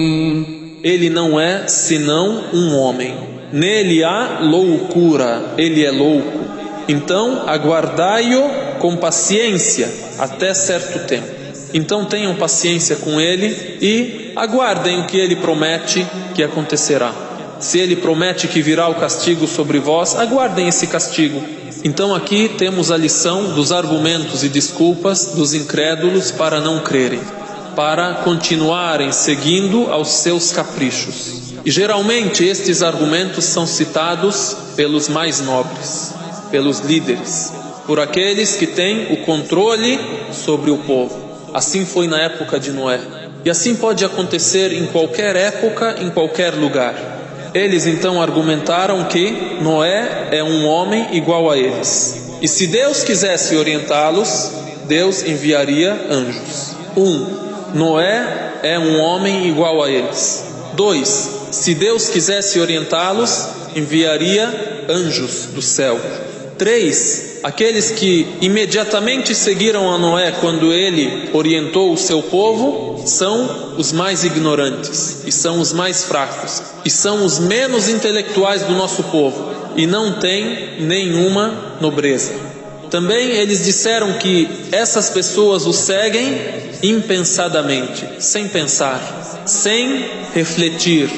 Ele não é senão um homem. Nele há loucura, ele é louco. Então aguardai-o com paciência até certo tempo. Então tenham paciência com ele e aguardem o que ele promete que acontecerá. Se ele promete que virá o castigo sobre vós, aguardem esse castigo. Então aqui temos a lição dos argumentos e desculpas dos incrédulos para não crerem, para continuarem seguindo aos seus caprichos. E geralmente estes argumentos são citados pelos mais nobres, pelos líderes, por aqueles que têm o controle sobre o povo. Assim foi na época de Noé. E assim pode acontecer em qualquer época, em qualquer lugar. Eles então argumentaram que Noé é um homem igual a eles. E se Deus quisesse orientá-los, Deus enviaria anjos. 1. Noé é um homem igual a eles. 2. Se Deus quisesse orientá-los, enviaria anjos do céu. 3. Aqueles que imediatamente seguiram a Noé quando ele orientou o seu povo são os mais ignorantes, e são os mais fracos, e são os menos intelectuais do nosso povo. e não têm nenhuma nobreza. Também eles disseram que essas pessoas o seguem impensadamente, sem pensar, sem refletir.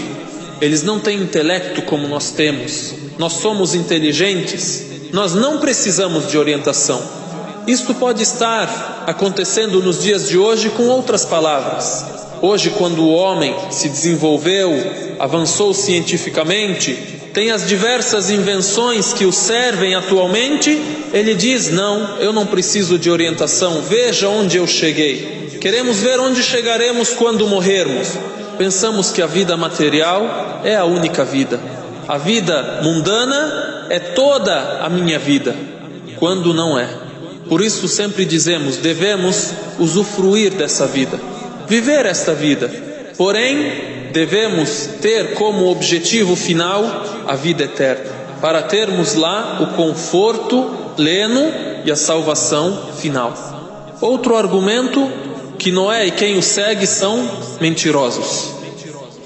Eles não têm intelecto como nós temos. Nós somos inteligentes, nós não precisamos de orientação. Isto pode estar acontecendo nos dias de hoje com outras palavras. Hoje, quando o homem se desenvolveu, avançou cientificamente, tem as diversas invenções que o servem atualmente, ele diz: não, eu não preciso de orientação, veja onde eu cheguei. Queremos ver onde chegaremos quando morrermos. Pensamos que a vida material é a única vida. A vida mundana é toda a minha vida, quando não é. Por isso sempre dizemos, devemos usufruir dessa vida, viver esta vida. Porém, devemos ter como objetivo final a vida eterna, para termos lá o conforto pleno e a salvação final. Outro argumento, que Noé e quem o segue são mentirosos.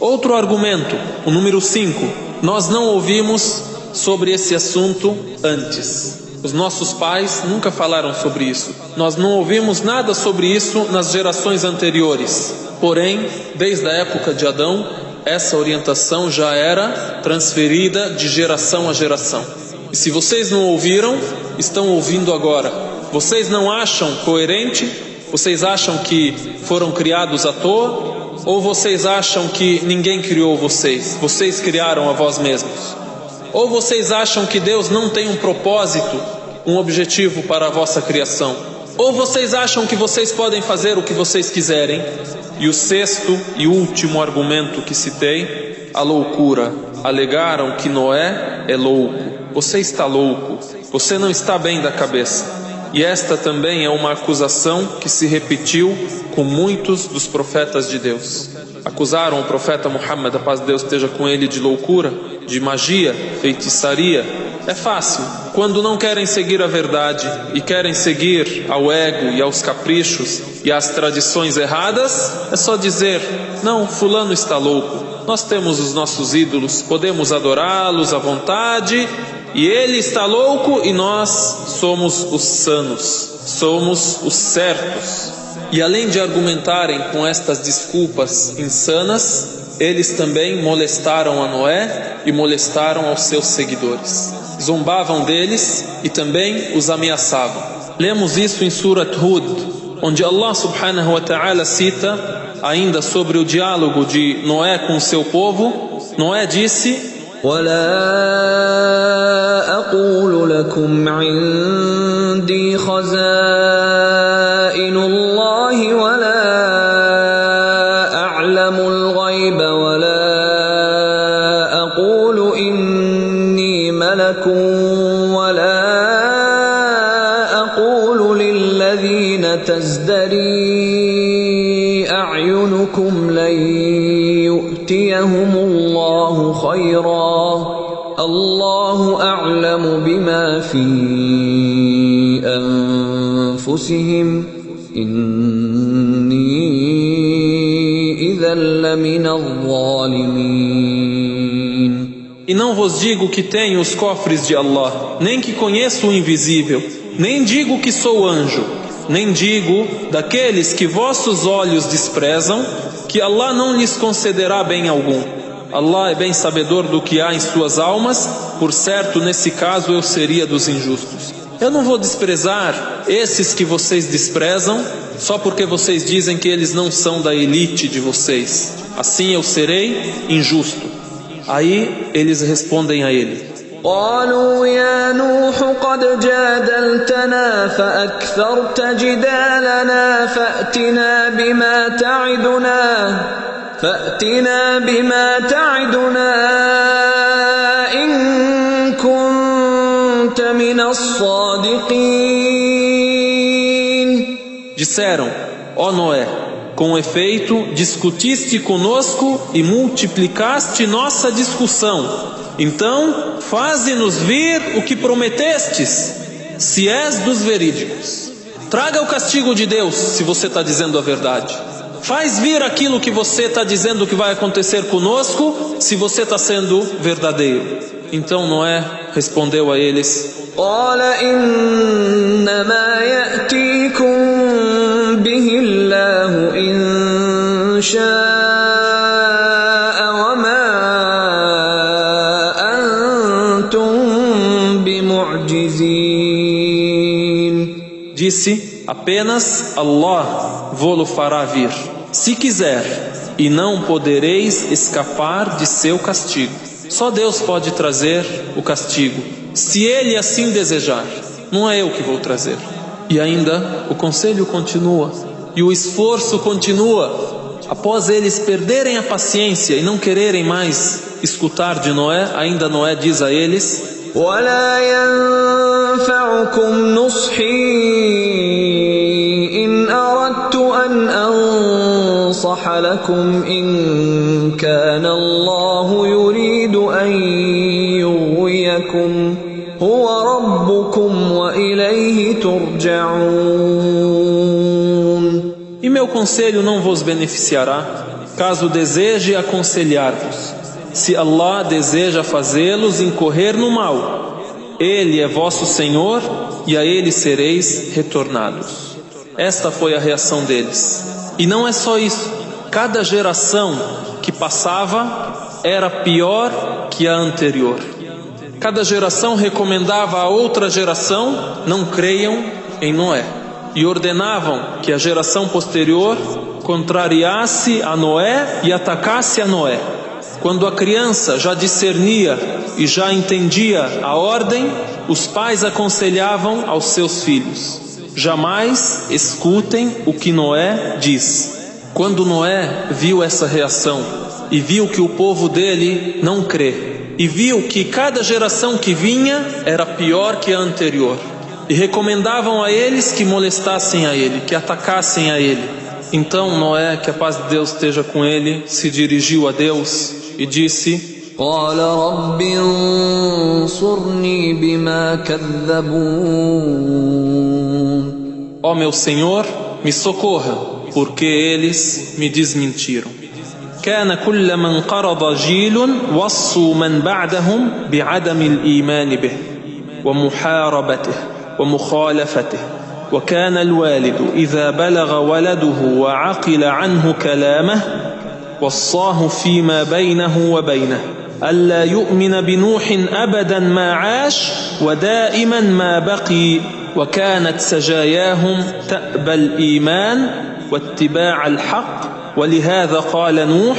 Outro argumento, o número 5, nós não ouvimos sobre esse assunto antes. Os nossos pais nunca falaram sobre isso. Nós não ouvimos nada sobre isso nas gerações anteriores. Porém, desde a época de Adão, essa orientação já era transferida de geração a geração. E se vocês não ouviram, estão ouvindo agora. Vocês não acham coerente? Vocês acham que foram criados à toa? Ou vocês acham que ninguém criou vocês? Vocês criaram a vós mesmos? Ou vocês acham que Deus não tem um propósito, um objetivo para a vossa criação? Ou vocês acham que vocês podem fazer o que vocês quiserem? E o sexto e último argumento que citei, a loucura. Alegaram que Noé é louco. Você está louco. Você não está bem da cabeça. E esta também é uma acusação que se repetiu com muitos dos profetas de Deus. Acusaram o profeta Muhammad, a paz de Deus esteja com ele, de loucura, de magia, feitiçaria. É fácil. Quando não querem seguir a verdade e querem seguir ao ego e aos caprichos e às tradições erradas, é só dizer: não, fulano está louco. Nós temos os nossos ídolos, podemos adorá-los à vontade, e ele está louco e nós somos os sanos, somos os certos. E além de argumentarem com estas desculpas insanas, eles também molestaram a Noé e molestaram aos seus seguidores. Zombavam deles e também os ameaçavam. Lemos isso em Surat Hud, onde Allah subhanahu wa ta'ala cita ainda sobre o diálogo de Noé com o seu povo. Noé disse: ولا أقول لكم عندي خزائن الله ولا أعلم الغيب ولا أقول إني ملك ولا أقول للذين تزدري أعينكم لن يؤتيهم الله خيرا الله أعلم بما في أنفسهم إني إذا لمن الظالمين. E não vos digo que tenho os cofres de Allah, nem que conheço o invisível, nem digo que sou anjo, nem digo daqueles que vossos olhos desprezam, que Allah não lhes concederá bem algum. Allah é bem sabedor do que há em suas almas, por certo, nesse caso eu seria dos injustos. Eu não vou desprezar esses que vocês desprezam, só porque vocês dizem que eles não são da elite de vocês. Assim eu serei injusto. Aí eles respondem a ele: قالوا يا نوح قد جادلتنا فأكثرت جدالنا فأتنا بما تعدنا إن كنت من الصادقين. Disseram: ó Noé, com efeito discutiste conosco e multiplicaste nossa discussão. Então, faze-nos vir o que prometestes, se és dos verídicos. Traga o castigo de Deus, se você está dizendo a verdade. faz vir aquilo que você está dizendo que vai acontecer conosco, se você está sendo verdadeiro. Então Noé respondeu a eles: قال إنما يأتيكم به الله إن شاء وما أنتم بمعجزين. Disse: apenas Allah vô-lo fará vir, se quiser, e não podereis escapar de seu castigo. Só Deus pode trazer o castigo, se Ele assim desejar. Não é eu que vou trazer. E ainda o conselho continua, e o esforço continua. Após eles perderem a paciência e não quererem mais escutar de Noé, ainda Noé diz a eles: ولا ينفعكم نصحي إن أردت أن أنصح لكم إن كان الله يريد أن يغويكم هو ربكم وإليه ترجعون. E meu conselho não vos beneficiará, caso deseje aconselhar-vos. Se Allah deseja fazê-los incorrer no mal, Ele é vosso Senhor e a Ele sereis retornados. Esta foi a reação deles. E não é só isso. Cada geração que passava era pior que a anterior. Cada geração recomendava a outra geração: não creiam em Noé. E ordenavam que a geração posterior contrariasse a Noé e atacasse a Noé. Quando a criança já discernia e já entendia a ordem, os pais aconselhavam aos seus filhos: jamais escutem o que Noé diz. Quando Noé viu essa reação e viu que o povo dele não crê, e viu que cada geração que vinha era pior que a anterior, e recomendavam a eles que molestassem a ele, que atacassem a ele, então Noé, que a paz de Deus esteja com ele, se dirigiu a Deus e disse: قال رب انصرني بما كذبون. Ó meu Senhor, me socorra, porque eles me desmentiram. كان كل من قرض جيل وصوا من بعدهم بعدم الإيمان به ومحاربته ومخالفته، وكان الوالد إذا بلغ ولده وعقل عنه كلامه وصاه فيما بينه وبينه ألا يؤمن بنوح أبدا ما عاش ودائما ما بقي، وكانت سجاياهم تأبى الإيمان واتباع الحق، ولهذا قال نوح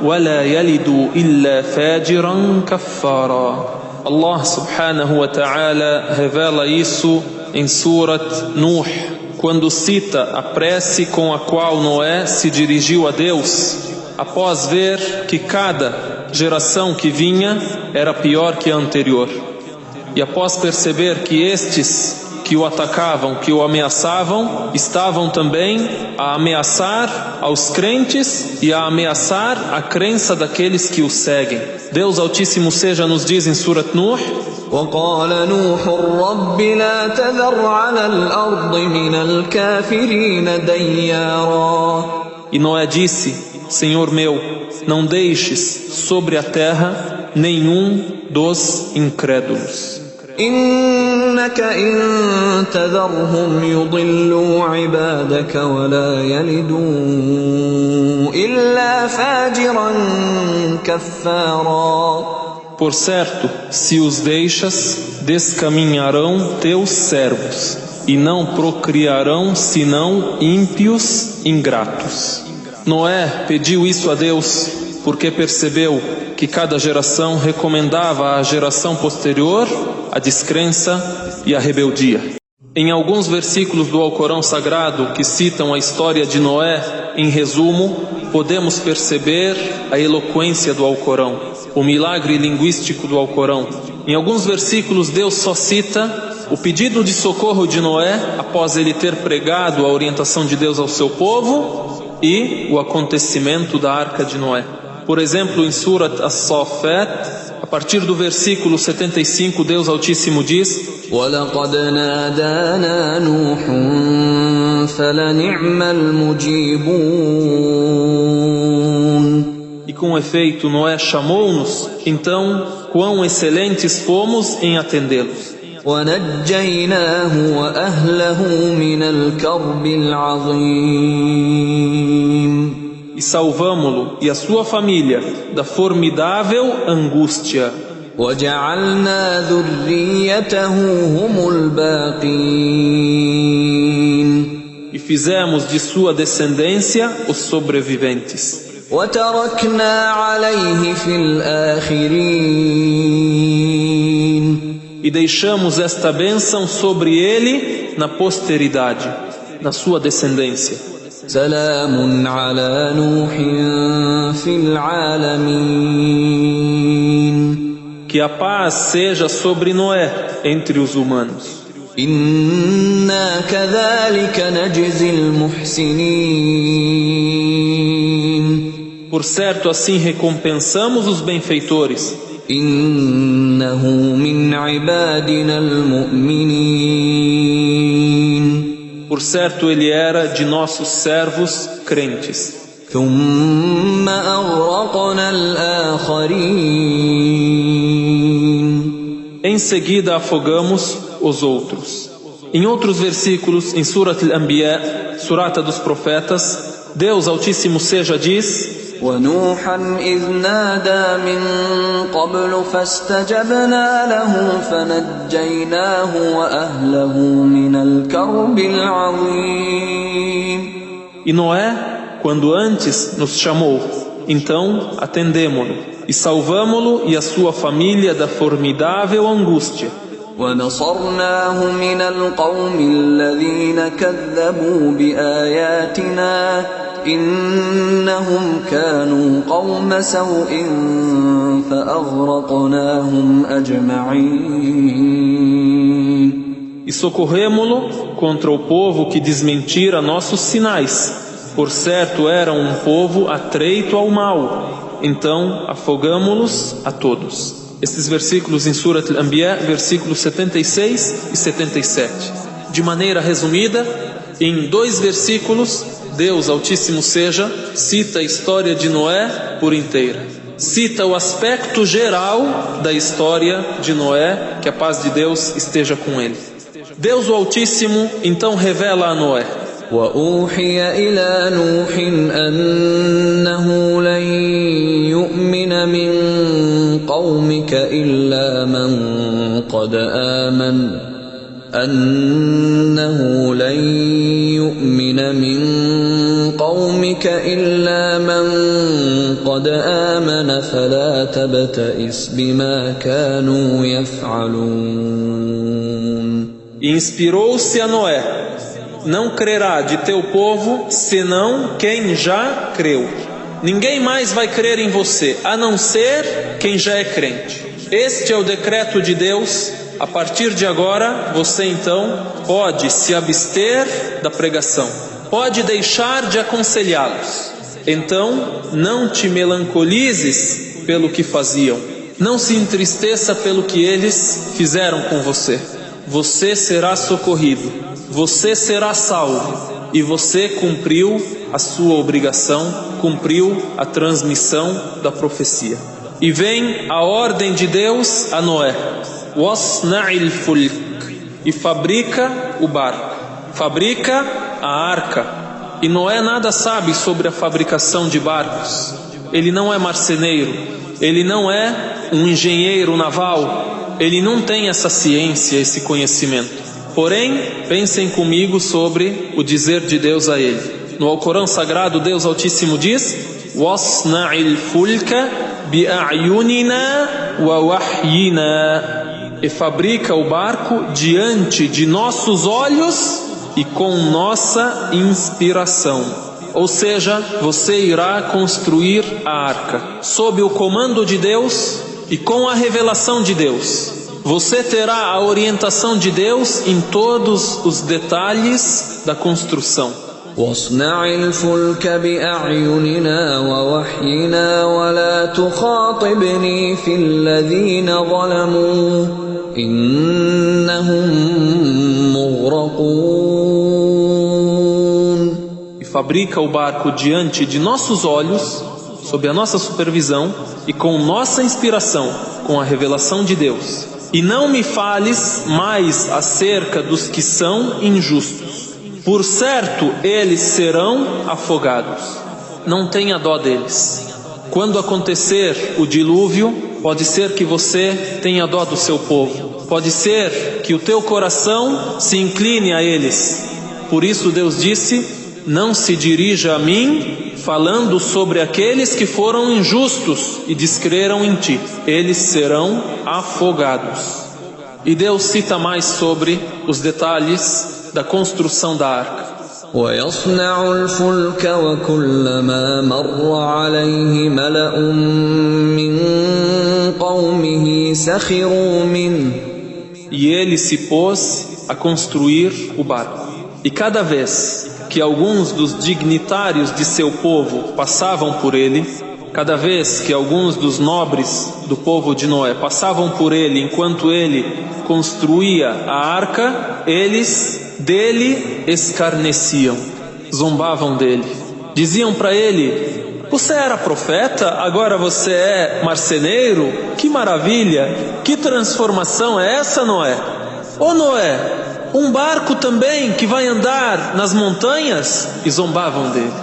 ولا يلد إلا فاجرا كفارا. Allah subhanahu wa ta'ala revela isso em Surat Nuh, quando cita a prece com a qual Noé se dirigiu a Deus, após ver que cada geração que vinha era pior que a anterior, e após perceber que estes que o atacavam, que o ameaçavam, estavam também a ameaçar aos crentes e a ameaçar a crença daqueles que o seguem. Deus Altíssimo seja nos diz em Surat Nuh: وقال نوح رب لا تذر على الأرض من الكافرين ديارا. E Noé disse: Senhor meu, não deixes sobre a terra nenhum dos incrédulos. إنك إن تذرهم يضلوا عبادك ولا يلدوا إلا فاجرا كفارا. Por certo, se os deixas, descaminharão teus servos, e não procriarão senão ímpios ingratos. Noé pediu isso a Deus porque percebeu que cada geração recomendava à geração posterior a descrença e a rebeldia. Em alguns versículos do Alcorão Sagrado que citam a história de Noé, em resumo, podemos perceber a eloquência do Alcorão, o milagre linguístico do Alcorão. Em alguns versículos Deus só cita o pedido de socorro de Noé após ele ter pregado a orientação de Deus ao seu povo e o acontecimento da Arca de Noé. Por exemplo, em Surat As-Saffat, a partir do versículo 75, Deus Altíssimo diz: وَلَقَدْ نَادَانَا نُوحٌ فلنعم المجيبون. E com efeito Noé chamou-nos, então quão excelentes fomos em atendê-los. وَنَجَّيْنَاهُ وَأَهْلَهُ مِنَ الْكَرْبِ الْعَظِيمِ. E salvamo-lo e a sua família da formidável angústia. وَجَعَلْنَا ذُرِّيَّتَهُ هُمُ الْبَاقِينَ. E fizemos de sua descendência os sobreviventes. وَتَرَكْنَا عَلَيْهِ فِي الْآخِرِينَ. E deixamos esta bênção sobre ele na posteridade, na sua descendência. سلام على نوح في العالمين. Que a paz seja sobre Noé entre os humanos. إنا كذلك نجزي المحسنين. Por certo, assim recompensamos os benfeitores. إنه من عبادنا المؤمنين. Por certo, ele era de nossos servos crentes. ثم أغرقنا الآخرين. Em seguida afogamos os outros. Em outros versículos, em Surat al-Anbiya, Surata dos Profetas, Deus Altíssimo seja diz: ونوحا إذ نادى من قبل فاستجبنا له فنجيناه وأهله من الكرب العظيم. E Noé, quando antes nos chamou, então atendemo-lo e salvamo-lo e a sua família da formidável angústia. ونصرناه من القوم الذين كذبوا بآياتنا إنهم كانوا قوم سوء فأغرقناهم أجمعين. E socorremo-lo contra o povo que desmentira nossos sinais. Por certo, era um povo atreito ao mal. Então afogamo-los a todos. Estes versículos em Surat al-Anbiya, versículos 76 e 77. De maneira resumida, em 2 versículos, Deus Altíssimo seja, cita a história de Noé por inteira. Cita o aspecto geral da história de Noé, que a paz de Deus esteja com ele. Deus o Altíssimo então revela a Noé: وأوحي إلى نوح أنه لن يؤمن من قومك إلا من قد آمن فلا تبتئس بما كانوا يفعلون. E inspirou-se a Noé: não crerá de teu povo, senão quem já creu. Ninguém mais vai crer em você, a não ser quem já é crente. Este é o decreto de Deus. A partir de agora, você então pode se abster da pregação, pode deixar de aconselhá-los. Então, não te melancolizes pelo que faziam, não se entristeça pelo que eles fizeram com você. Você será socorrido, você será salvo, e você cumpriu a sua obrigação, cumpriu a transmissão da profecia. E vem a ordem de Deus a Noé: wasna'il fulk, e fabrica o barco, fabrica a arca. E Noé nada sabe sobre a fabricação de barcos. Ele não é marceneiro, ele não é um engenheiro naval, ele não tem essa ciência, esse conhecimento. Porém, pensem comigo sobre o dizer de Deus a ele. No Alcorão Sagrado, Deus Altíssimo diz: wasna'il fulka bi'ayunina wa wahyina, e fabrica o barco diante de nossos olhos e com nossa inspiração. Ou seja, você irá construir a arca sob o comando de Deus e com a revelação de Deus. Você terá a orientação de Deus em todos os detalhes da construção. واصنع الفلك بأعيننا ووحينا ولا تخاطبني في الذين ظلموا إنهم مغرقون. fabrica o barco diante de nossos olhos, sob a nossa supervisão e com nossa inspiração, com a revelação de Deus. E não me fales mais acerca dos que são injustos. Por certo, eles serão afogados. Não tenha dó deles. Quando acontecer o dilúvio, pode ser que você tenha dó do seu povo. Pode ser que o teu coração se incline a eles. Por isso Deus disse: não se dirija a mim falando sobre aqueles que foram injustos e descreram em ti. Eles serão afogados. E Deus cita mais sobre os detalhes da construção da arca. ويصنع الفلك وكلما مر عليه ملأ من قومه سخروا منه. E ele se pôs a construir o barco. E cada vez que alguns dos dignitários de seu povo passavam por ele, cada vez que alguns dos nobres do povo de Noé passavam por ele enquanto ele construía a arca, eles dele escarneciam, zombavam dele. Diziam para ele: você era profeta, agora você é marceneiro? Que maravilha! Que transformação é essa, Noé? Ô Noé, um barco também que vai andar nas montanhas? E zombavam dele.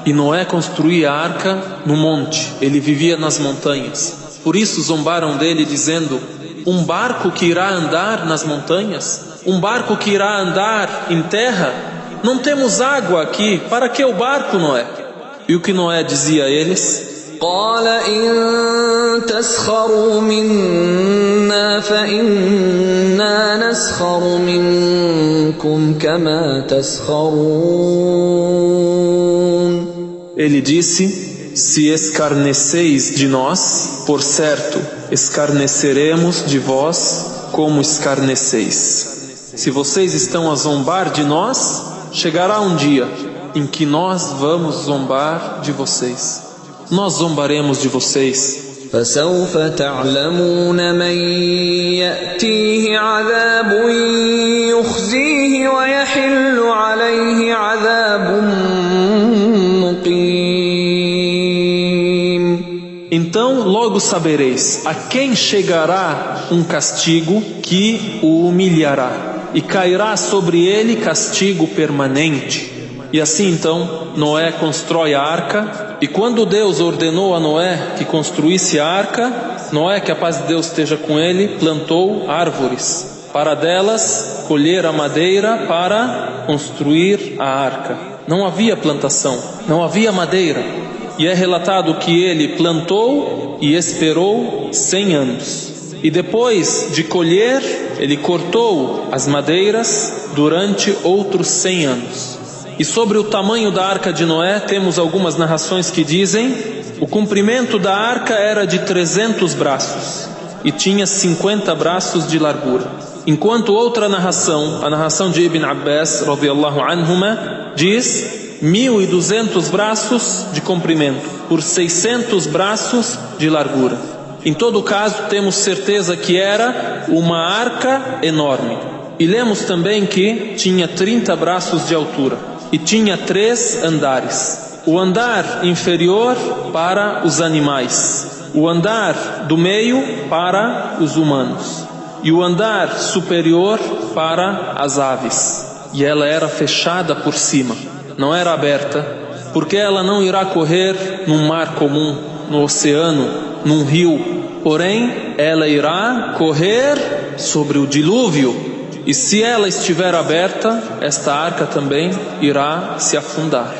E Noé construía a arca no monte, ele vivia nas montanhas. Por isso zombaram dele, dizendo: um barco que irá andar nas montanhas? Um barco que irá andar em terra? Não temos água aqui, para que o barco, Noé? E o que Noé dizia a eles? قال إن تسخروا منا فإنا نسخر منكم كما تسخرون. Ele disse: se escarneceis de nós, por certo, escarneceremos de vós como escarneceis. Se vocês estão a zombar de nós, chegará um dia em que nós vamos zombar de vocês. Nós zombaremos de vocês. فسوف تعلمون من يأتيه عذاب يخزيه ويحل عليه عذاب مقيم. Então logo sabereis a quem chegará um castigo que o humilhará, e cairá sobre ele castigo permanente. E assim então Noé constrói a arca. E quando Deus ordenou a Noé que construísse a arca, Noé, que a paz de Deus esteja com ele, plantou árvores, para delas colher a madeira para construir a arca. Não havia plantação, não havia madeira. E é relatado que ele plantou e esperou 100 anos. E depois de colher, ele cortou as madeiras durante outros 100 anos. E sobre o tamanho da arca de Noé, temos algumas narrações que dizem: o comprimento da arca era de 300 braços e tinha 50 braços de largura. Enquanto outra narração, a narração de Ibn Abbas, radiyallahu anhuma, diz 1.200 braços de comprimento por 600 braços de largura. Em todo caso, temos certeza que era uma arca enorme. E lemos também que tinha 30 braços de altura e tinha 3 andares. O andar inferior para os animais, o andar do meio para os humanos e o andar superior para as aves. E ela era fechada por cima, não era aberta, porque ela não irá correr num mar comum, no oceano, num rio. Porém, ela irá correr sobre o dilúvio. E se ela estiver aberta, esta arca também irá se afundar.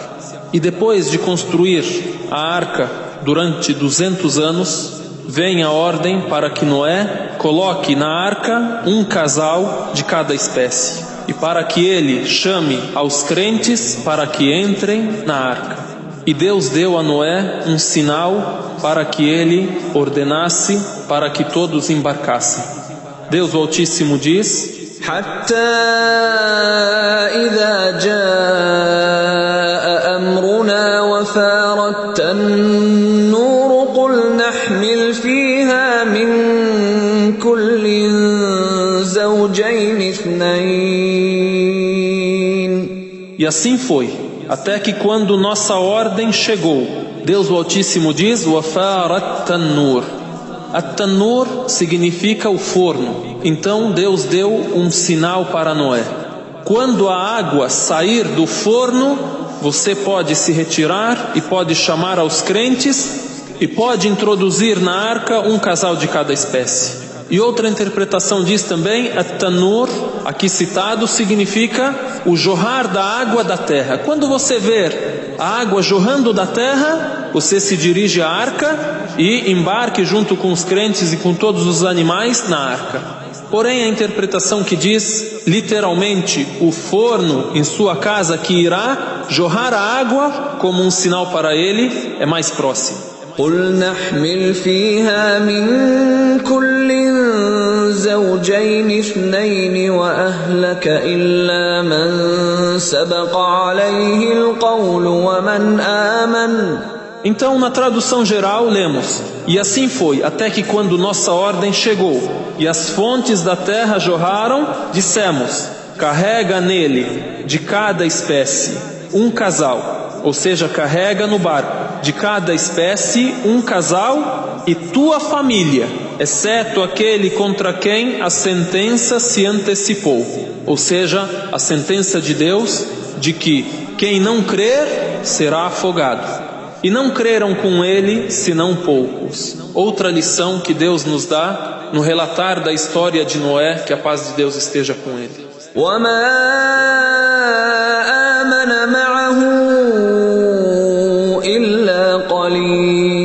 E depois de construir a arca durante 200 anos, vem a ordem para que Noé coloque na arca um casal de cada espécie, e para que ele chame aos crentes para que entrem na arca. E Deus deu a Noé um sinal para que ele ordenasse para que todos embarcassem. Deus o Altíssimo diz: حتى إذا جاء أمرنا وفارت النور قل نحمل فيها من كل زوجين اثنين. E assim foi, até que quando nossa ordem chegou. Deus o Altíssimo diz: وَفَارَ التَّنُّورِ. At-Tanur significa o forno. Então Deus deu um sinal para Noé: quando a água sair do forno, você pode se retirar e pode chamar aos crentes e pode introduzir na arca um casal de cada espécie. E outra interpretação diz também: At-Tanur, aqui citado, significa o jorrar da água da terra. Quando você ver a água jorrando da terra, você se dirige à arca e embarque junto com os crentes e com todos os animais na arca. Porém, a interpretação que diz literalmente o forno em sua casa que irá jorrar a água como um sinal para ele é mais próximo. قُلْ نَحْمِلْ فِيهَا مِنْ كُلٍّ زَوْجَيْنِ اثْنَيْنِ وَأَهْلَكَ إِلَّا مَنْ سَبَقَ عَلَيْهِ الْقَوْلُ وَمَنْ آمَنَ. Então, na tradução geral, lemos: e assim foi, até que quando nossa ordem chegou, e as fontes da terra jorraram, dissemos: carrega nele, de cada espécie, um casal, ou seja, carrega no barco, de cada espécie, um casal, e tua família, exceto aquele contra quem a sentença se antecipou, ou seja, a sentença de Deus, de que quem não crer será afogado. E não creram com ele, senão poucos. Outra lição que Deus nos dá no relatar da história de Noé, que a paz de Deus esteja com ele. وَمَا آمَنَ مَعَهُ إِلَّا قَلِيلٌ.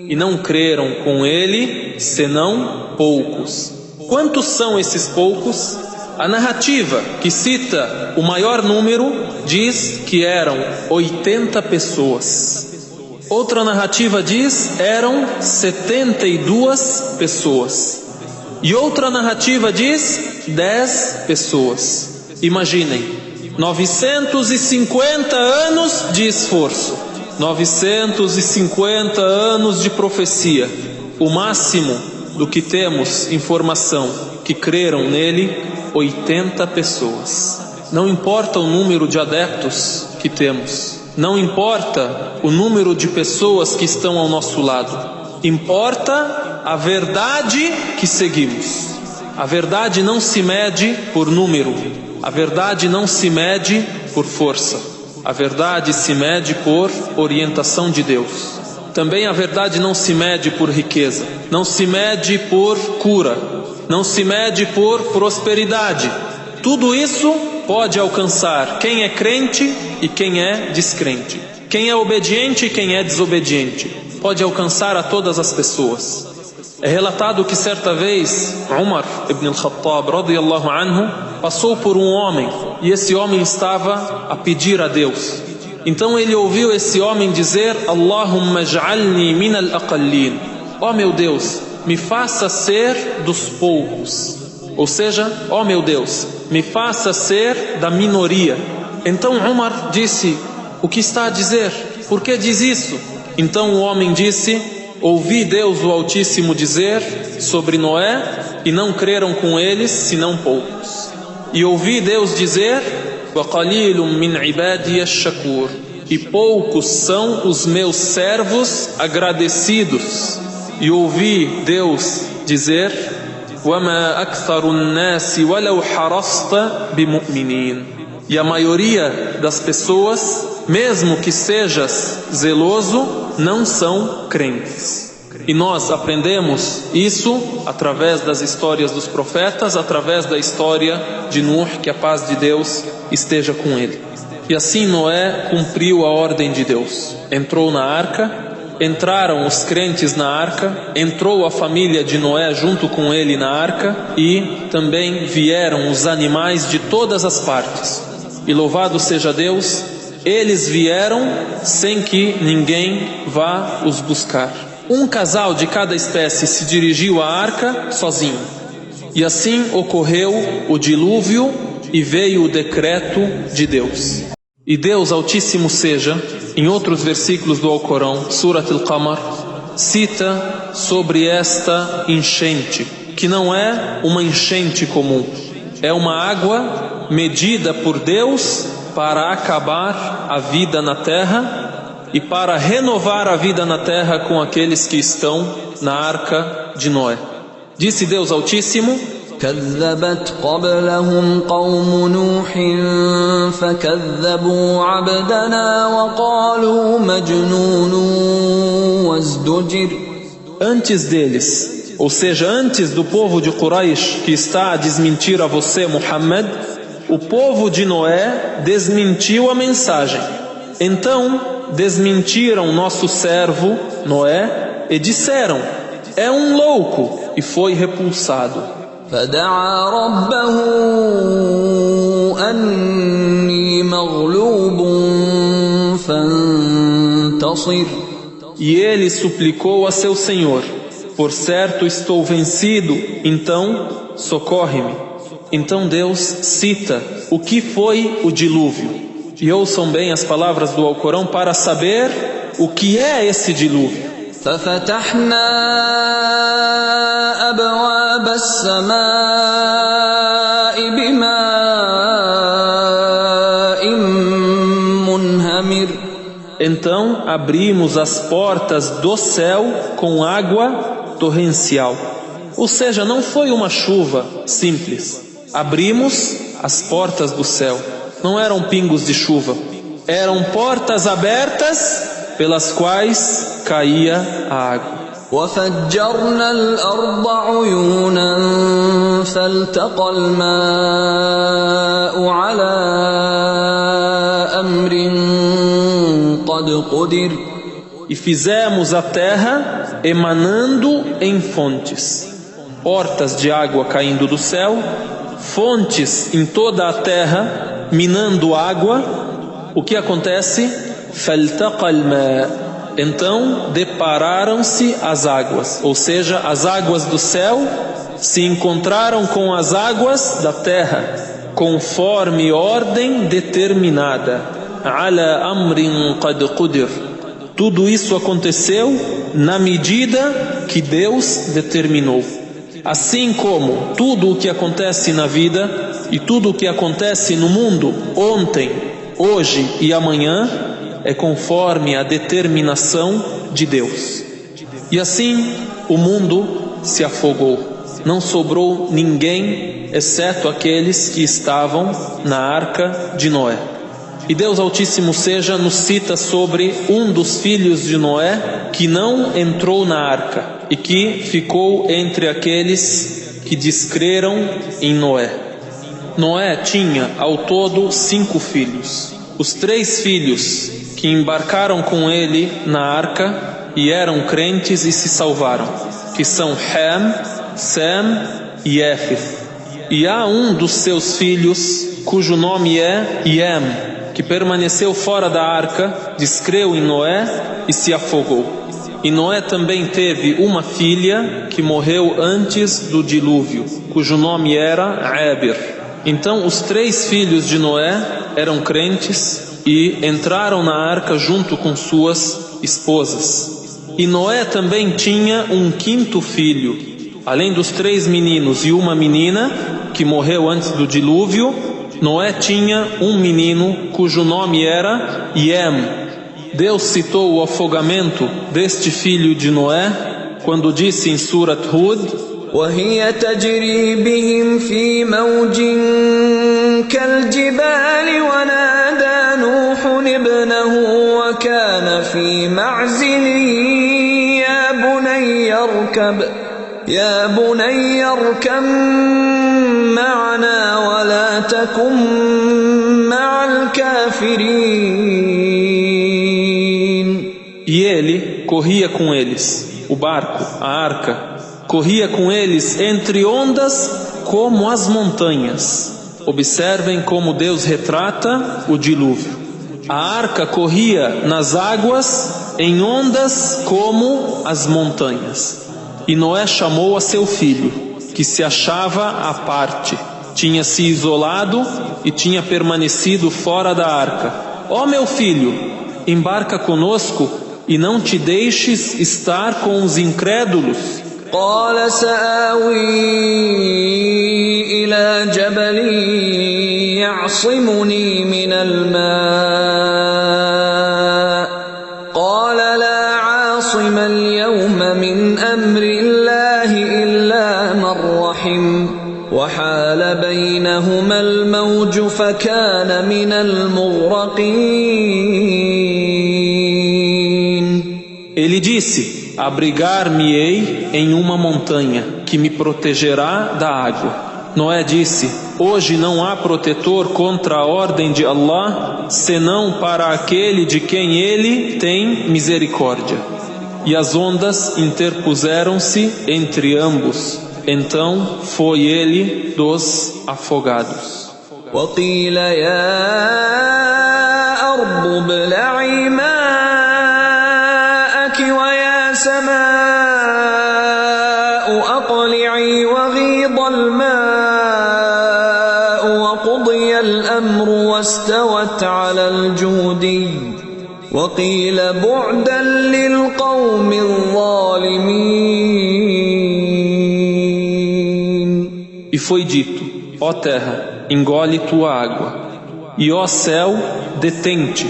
E não creram com ele, senão poucos. Quantos são esses poucos? A narrativa que cita o maior número diz que eram 80 pessoas. Outra narrativa diz eram 72 pessoas. E outra narrativa diz 10 pessoas. Imaginem, 950 anos de esforço, 950 anos de profecia. O máximo do que temos informação que creram nele, 80 pessoas. Não importa o número de adeptos que temos, não importa o número de pessoas que estão ao nosso lado, importa a verdade que seguimos. A verdade não se mede por número, a verdade não se mede por força, a verdade se mede por orientação de Deus. Também a verdade não se mede por riqueza, não se mede por cura, não se mede por prosperidade. Tudo isso pode alcançar quem é crente e quem é descrente, quem é obediente e quem é desobediente. Pode alcançar a todas as pessoas. É relatado que certa vez Umar ibn al-Khattab radiyallahu anhu passou por um homem e esse homem estava a pedir a Deus. Então ele ouviu esse homem dizer: Allahumma ij'alni min al-aqallin. Ó meu Deus, me faça ser dos poucos. Ou seja, ó meu Deus, me faça ser da minoria. Então Umar disse: o que está a dizer? Por que diz isso? Então o homem disse: ouvi Deus o Altíssimo dizer sobre Noé, e não creram com eles, senão poucos. E ouvi Deus dizer: وَقَلِيلٌ مِّنْ عِبَادِيَ الشَّكُورِ. E poucos são os meus servos agradecidos. E ouvi Deus dizer: وَمَا أَكْثَرُ النَّاسِ وَلَوْ حَرَصْتَ بِمُؤْمِنِينَ. E a maioria das pessoas, mesmo que sejas zeloso, não são crentes. E nós aprendemos isso através das histórias dos profetas, através da história de Nuh, que a paz de Deus esteja com ele. E assim Noé cumpriu a ordem de Deus. Entrou na arca, entraram os crentes na arca, entrou a família de Noé junto com ele na arca, e também vieram os animais de todas as partes. E louvado seja Deus, eles vieram sem que ninguém vá os buscar. Um casal de cada espécie se dirigiu à arca sozinho. E assim ocorreu o dilúvio e veio o decreto de Deus. E Deus Altíssimo seja, em outros versículos do Alcorão, Surat al-Qamar, cita sobre esta enchente, que não é uma enchente comum, é uma água medida por Deus para acabar a vida na terra e para renovar a vida na terra com aqueles que estão na arca de Noé. Disse Deus Altíssimo: كذبت قبلهم قوم نوح فكذبوا عبدنا وقالوا مجنون وازدجر. Antes deles, ou seja, antes do povo de Quraysh que está a desmentir a você, Muhammad, o povo de Noé desmentiu a mensagem. Então desmentiram nosso servo Noé e disseram: é um louco, e foi repulsado. فدعا ربه أني مغلوب فانتصر. E ele suplicou a seu Senhor: por certo estou vencido, então socorre-me. Então Deus cita o que foi o dilúvio. E ouçam bem as palavras do Alcorão para saber o que é esse dilúvio. ففتحنا أبواب السماء بماء منهمر. Então abrimos as portas do céu com água torrencial. Ou seja, não foi uma chuva simples. Abrimos as portas do céu. Não eram pingos de chuva. Eram portas abertas pelas quais caía a água. وفجرنا الأرض عيونا فالتقى الماء على أمر قد قدر. E fizemos a terra emanando em fontes, portas de água caindo do céu, fontes em toda a terra minando água. O que acontece? فالتقى الماء. Então depararam-se as águas, ou seja, as águas do céu se encontraram com as águas da terra, conforme ordem determinada. Ala amrin qad qudir. Tudo isso aconteceu na medida que Deus determinou. Assim como tudo o que acontece na vida e tudo o que acontece no mundo ontem, hoje e amanhã é conforme a determinação de Deus. E assim o mundo se afogou. Não sobrou ninguém, exceto aqueles que estavam na arca de Noé. E Deus Altíssimo seja nos cita sobre um dos filhos de Noé que não entrou na arca e que ficou entre aqueles que descreram em Noé. Noé tinha ao todo 5 filhos. Os 3 filhos que embarcaram com ele na arca e eram crentes e se salvaram, que são Ham, Sem e Éfith. E há um dos seus filhos cujo nome é Yem, que permaneceu fora da arca, descreu em Noé e se afogou. E Noé também teve uma filha que morreu antes do dilúvio, cujo nome era Eber. Então os 3 filhos de Noé eram crentes e entraram na arca junto com suas esposas. E Noé também tinha um 5º filho, além dos 3 meninos e uma menina que morreu antes do dilúvio. Noé tinha um menino cujo nome era Yem. Deus citou o afogamento deste filho de Noé quando disse em Surat Hud: وهي تجري بهم في موج كالجبال ونادى نوح ابنه وكان في معزل يا بني اركب معنا ولا تكن مع الكافرين. E ele corria com eles, o barco, a arca, corria com eles entre ondas como as montanhas. Observem como Deus retrata o dilúvio. A arca corria nas águas em ondas como as montanhas. E Noé chamou a seu filho, que se achava à parte, tinha se isolado e tinha permanecido fora da arca. Ó meu filho, embarca conosco e não te deixes estar com os incrédulos. قال سآوي إلى جبل يعصمني من الماء قال لا عاصم اليوم من أمر الله إلا من رحم وحال بينهما الموج فكان من المغرقين. Ele disse: abrigar-me-ei em uma montanha que me protegerá da água. Noé disse: hoje não há protetor contra a ordem de Allah, senão para aquele de quem ele tem misericórdia. E as ondas interpuseram-se entre ambos. Então foi ele dos afogados. وقيل يا أرض ابلعي ماءك ويا سماء أقلعي وغيض الماء وقضي الأمر واستوت على الجودي وقيل بعدا للقوم الظالمين. E foi dito: ó terra, engole tua água, e ó céu, detente.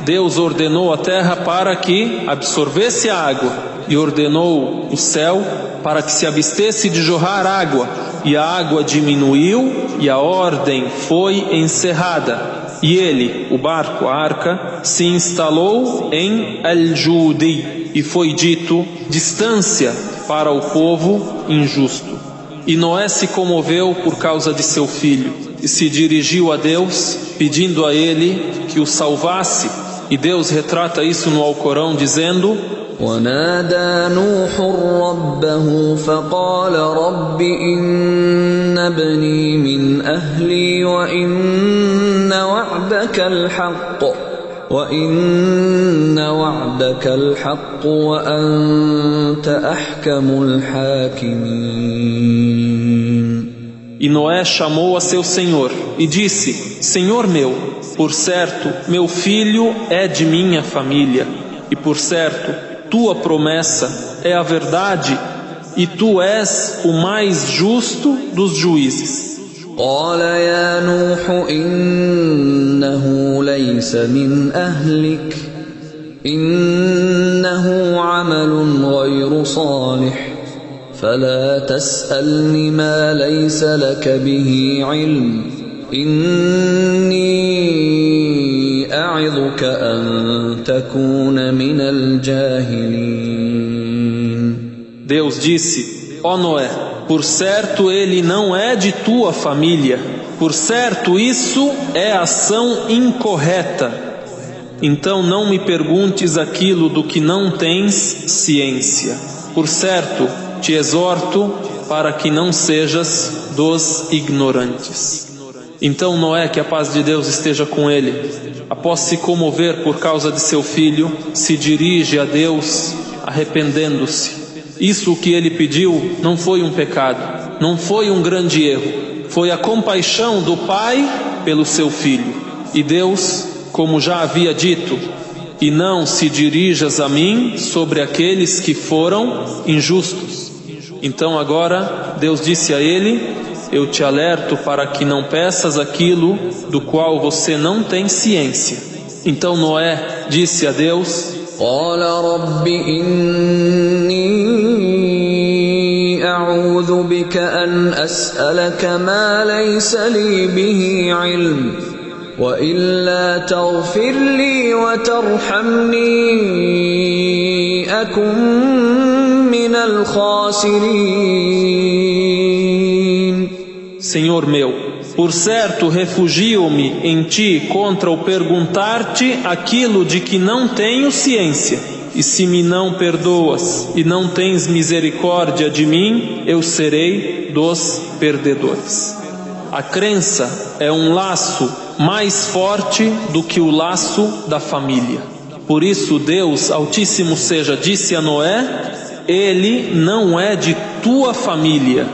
Deus ordenou a terra para que absorvesse a água, e ordenou o céu para que se abstesse de jorrar água, e a água diminuiu, e a ordem foi encerrada. E ele, o barco, a arca, se instalou em Al-Judi, e foi dito: distância para o povo injusto. E Noé se comoveu por causa de seu filho, e se dirigiu a Deus, pedindo a ele que o salvasse. E Deus retrata isso no Alcorão dizendo: ونادى نوح ربه فقال رب إن ابني من أهلي وإن وعدك الحق وأنت أحكم الحاكمين. E Noé chamou a seu senhor e disse: Senhor meu, por certo, meu filho é de minha família, e por certo, tua promessa é a verdade, e tu és o mais justo dos juízes. قال يا نوح إنه ليس من أهلك إنه عمل غير صالح فلا تسألني ما ليس لك به علم إني أعظك أن تكون من الجاهلين. Deus disse: ó Noé, por certo ele não é de tua família, por certo isso é ação incorreta. Então não me perguntes aquilo do que não tens ciência. Por certo, te exorto para que não sejas dos ignorantes. Então Noé, que a paz de Deus esteja com ele, após se comover por causa de seu filho, se dirige a Deus arrependendo-se. Isso que ele pediu não foi um pecado, não foi um grande erro, foi a compaixão do pai pelo seu filho. E Deus, como já havia dito: e não se dirijas a mim sobre aqueles que foram injustos. Então agora Deus disse a ele: eu te alerto para que não peças aquilo do qual você não tem ciência. Então Noé disse a Deus: قال رب إني أعوذ بك أن أسألك ما ليس لي به علم وإلا تغفر لي وترحمني أكن من الخاسرين. Senhor meu, por certo refugio-me em ti contra o perguntar-te aquilo de que não tenho ciência. E se me não perdoas e não tens misericórdia de mim, eu serei dos perdedores. A crença é um laço mais forte do que o laço da família. Por isso Deus Altíssimo seja disse a Noé: ele não é de tua família.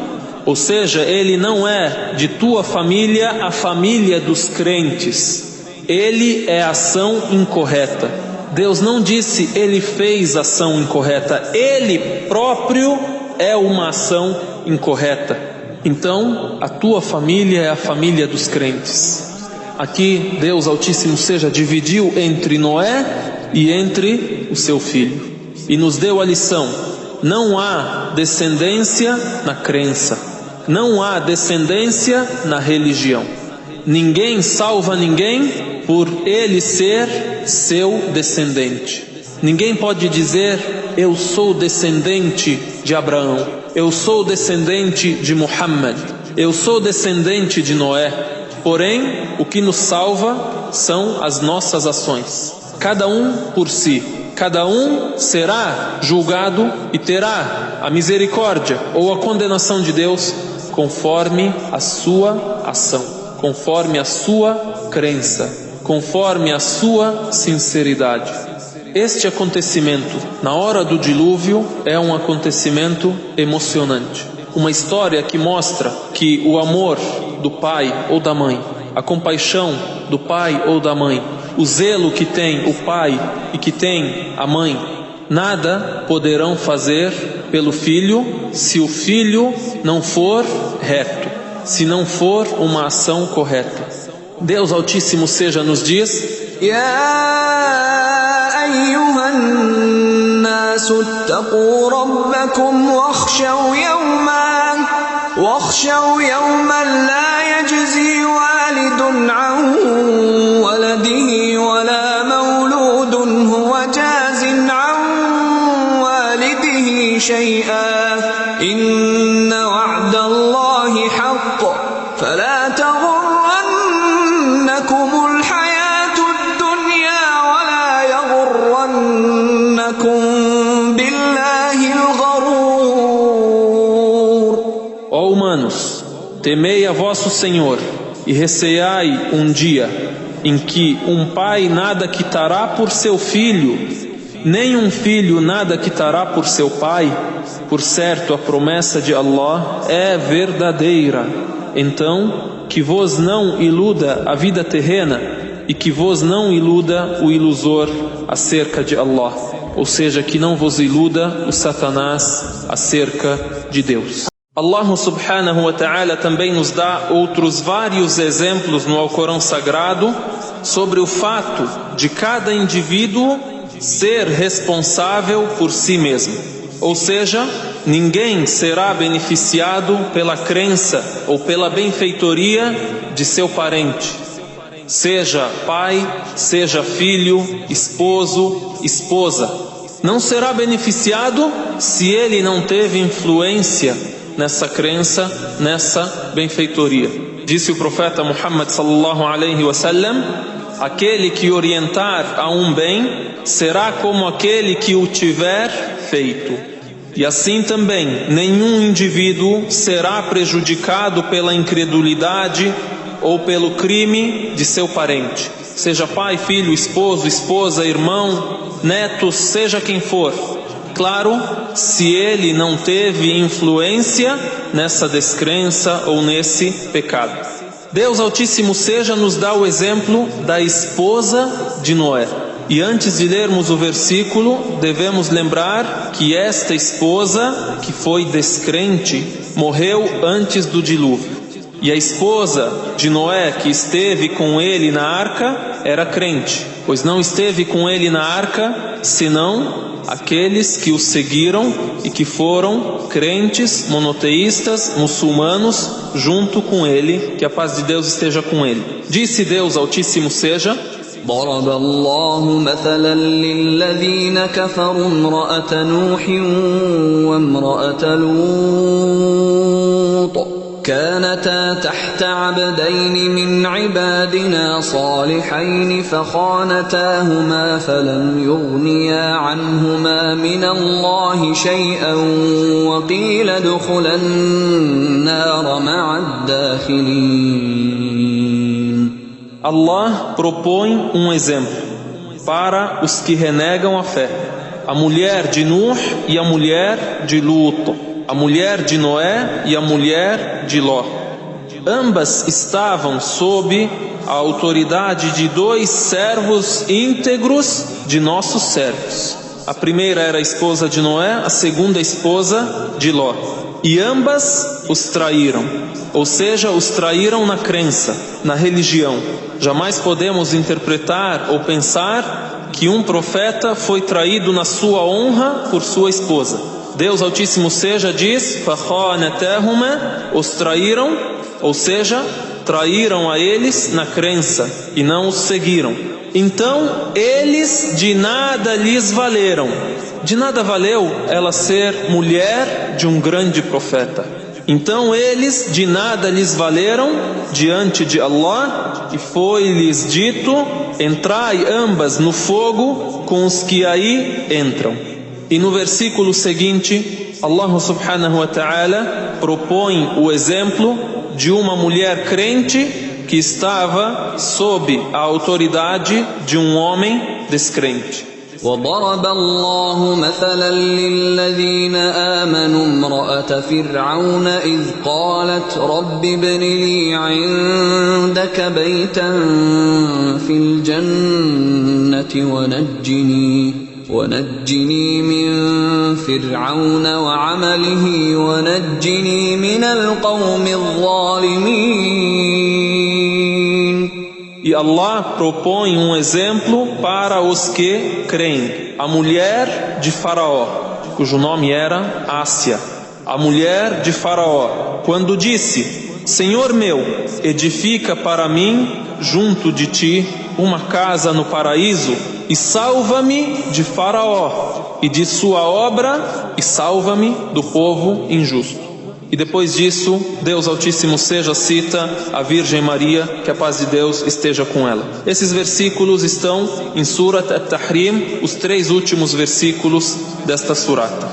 Ou seja, ele não é de tua família a família dos crentes. Ele é ação incorreta. Deus não disse ele fez ação incorreta, ele próprio é uma ação incorreta. Então, a tua família é a família dos crentes. Aqui Deus Altíssimo seja dividiu entre Noé e entre o seu filho e nos deu a lição: não há descendência na crença, não há descendência na religião. Ninguém salva ninguém por ele ser seu descendente. Ninguém pode dizer: eu sou descendente de Abraão, eu sou descendente de Muhammad, eu sou descendente de Noé. Porém, o que nos salva são as nossas ações. Cada um por si. Cada um será julgado e terá a misericórdia ou a condenação de Deus conforme a sua ação, conforme a sua crença, conforme a sua sinceridade. Este acontecimento, na hora do dilúvio, é um acontecimento emocionante. Uma história que mostra que o amor do pai ou da mãe, a compaixão do pai ou da mãe, o zelo que tem o pai e que tem a mãe, nada poderão fazer pelo filho se o filho não for reto, se não for uma ação correta. Deus Altíssimo seja nos diz: أيها الناس اتقوا ربكم واخشوا يوما لا يجزي والد عن ولده ولا مولود هو جاز عن والده شيئا إن وعد الله حق فلا تغرنكم الحياة الدنيا ولا يغرنكم بالله الغرور. Ó humanos, temei a vosso Senhor e receai um dia em que um pai nada quitará por seu filho, nem um filho nada quitará por seu pai. Por certo, a promessa de Allah é verdadeira. Então, que vos não iluda a vida terrena e que vos não iluda o ilusor acerca de Allah. Ou seja, que não vos iluda o Satanás acerca de Deus. Allah subhanahu wa ta'ala também nos dá outros vários exemplos no Alcorão Sagrado sobre o fato de cada indivíduo ser responsável por si mesmo. Ou seja, ninguém será beneficiado pela crença ou pela benfeitoria de seu parente, seja pai, seja filho, esposo, esposa. Não será beneficiado se ele não teve influência nessa crença, nessa benfeitoria. Disse o profeta Muhammad sallallahu alaihi wasallam: aquele que orientar a um bem será como aquele que o tiver feito. E assim também, nenhum indivíduo será prejudicado pela incredulidade ou pelo crime de seu parente, seja pai, filho, esposo, esposa, irmão, netos, seja quem for. Claro, se ele não teve influência nessa descrença ou nesse pecado. Deus Altíssimo seja nos dá o exemplo da esposa de Noé. E antes de lermos o versículo, devemos lembrar que esta esposa, que foi descrente, morreu antes do dilúvio. E a esposa de Noé, que esteve com ele na arca, era crente, pois não esteve com ele na arca, senão aqueles que o seguiram e que foram crentes, monoteístas, muçulmanos, junto com ele, que a paz de Deus esteja com ele. Disse Deus Altíssimo seja: ضرب الله مثلا للذين كفروا امرأة نوح وامرأة لوط كانتا تحت عبدين من عبادنا صالحين فخانتاهما فلم يغنيا عنهما من الله شيئا وقيل ادخلا النار مع الداخلين. Allah propõe um exemplo para os que renegam a fé. A mulher de Nuh e a mulher de Lut, a mulher de Noé e a mulher de Ló. Ambas estavam sob a autoridade de dois servos íntegros de nossos servos. A primeira era a esposa de Noé, a segunda a esposa de Ló. e ambas os traíram. Ou seja, os traíram na crença, na religião. Jamais podemos interpretar ou pensar que um profeta foi traído na sua honra por sua esposa. Deus Altíssimo seja diz: فَخَانَتَاهُمَا, os traíram, ou seja, traíram a eles na crença e não os seguiram. Então eles de nada lhes valeram. De nada valeu ela ser mulher de um grande profeta. Então eles de nada lhes valeram diante de Allah, e foi-lhes dito: entrai ambas no fogo com os que aí entram. E no versículo seguinte, Allah subhanahu wa ta'ala propõe o exemplo de uma mulher crente que estava sob a autoridade de um homem descrente. وضرب الله مثلا للذين آمنوا امرأة فرعون إذ قالت رب ابن لي عندك بيتا في الجنة ونجني من فرعون وعمله ونجني من القوم الظالمين. E Allah propõe um exemplo para os que creem. A mulher de Faraó, cujo nome era Ásia, a mulher de Faraó, quando disse: Senhor meu, edifica para mim junto de ti uma casa no paraíso, e salva-me de Faraó e de sua obra, e salva-me do povo injusto. E depois disso, Deus Altíssimo seja cita a Virgem Maria, que a paz de Deus esteja com ela. Esses versículos estão em Surat At-Tahrim, os 3 últimos versículos desta surata.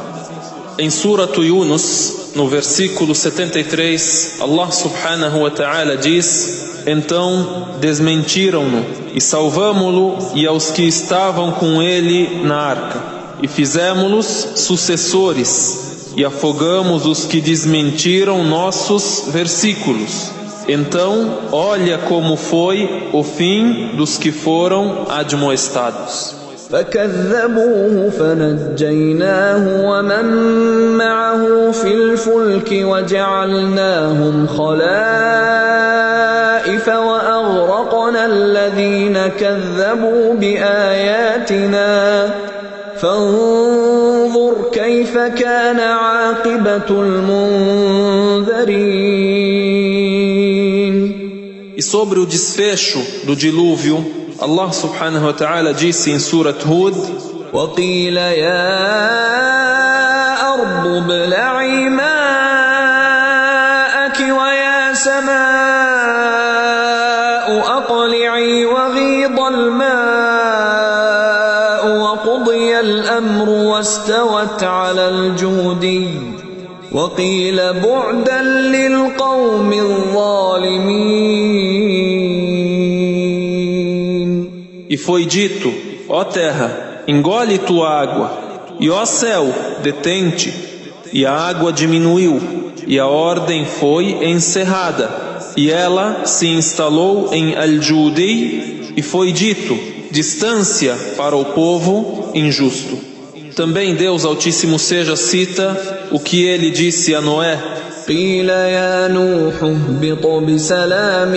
Em Surat Yunus, no versículo 73, Allah subhanahu wa ta'ala diz: então desmentiram-no e salvamo-lo e aos que estavam com ele na arca, e fizemo-los sucessores, e afogamos os que desmentiram nossos versículos. Então, olha como foi o fim dos que foram admoestados. فكذبوه فنجيناه ومن معه في الفلك وجعلناهم خلائف وأغرقنا الذين كذبوا بآياتنا فانظر كيف كان عاقبة المنذرين. E sobre o desfecho do dilúvio, Allah subhanahu wa ta'ala disse em Surat Hud: وقيل يا أرض ابلعي ماءك ويا سماء أقلعي وغيض الماء وقضي الأمر واستوت على الجودي وقيل بعدا للقوم الظالمين. E foi dito: ó terra, engole tua água, e ó céu, detente. E a água diminuiu, e a ordem foi encerrada, e ela se instalou em Al-Judi, e foi dito: distância para o povo injusto. Também Deus Altíssimo seja cita o que ele disse a Noé: قيل يا نوح اهبط بسلام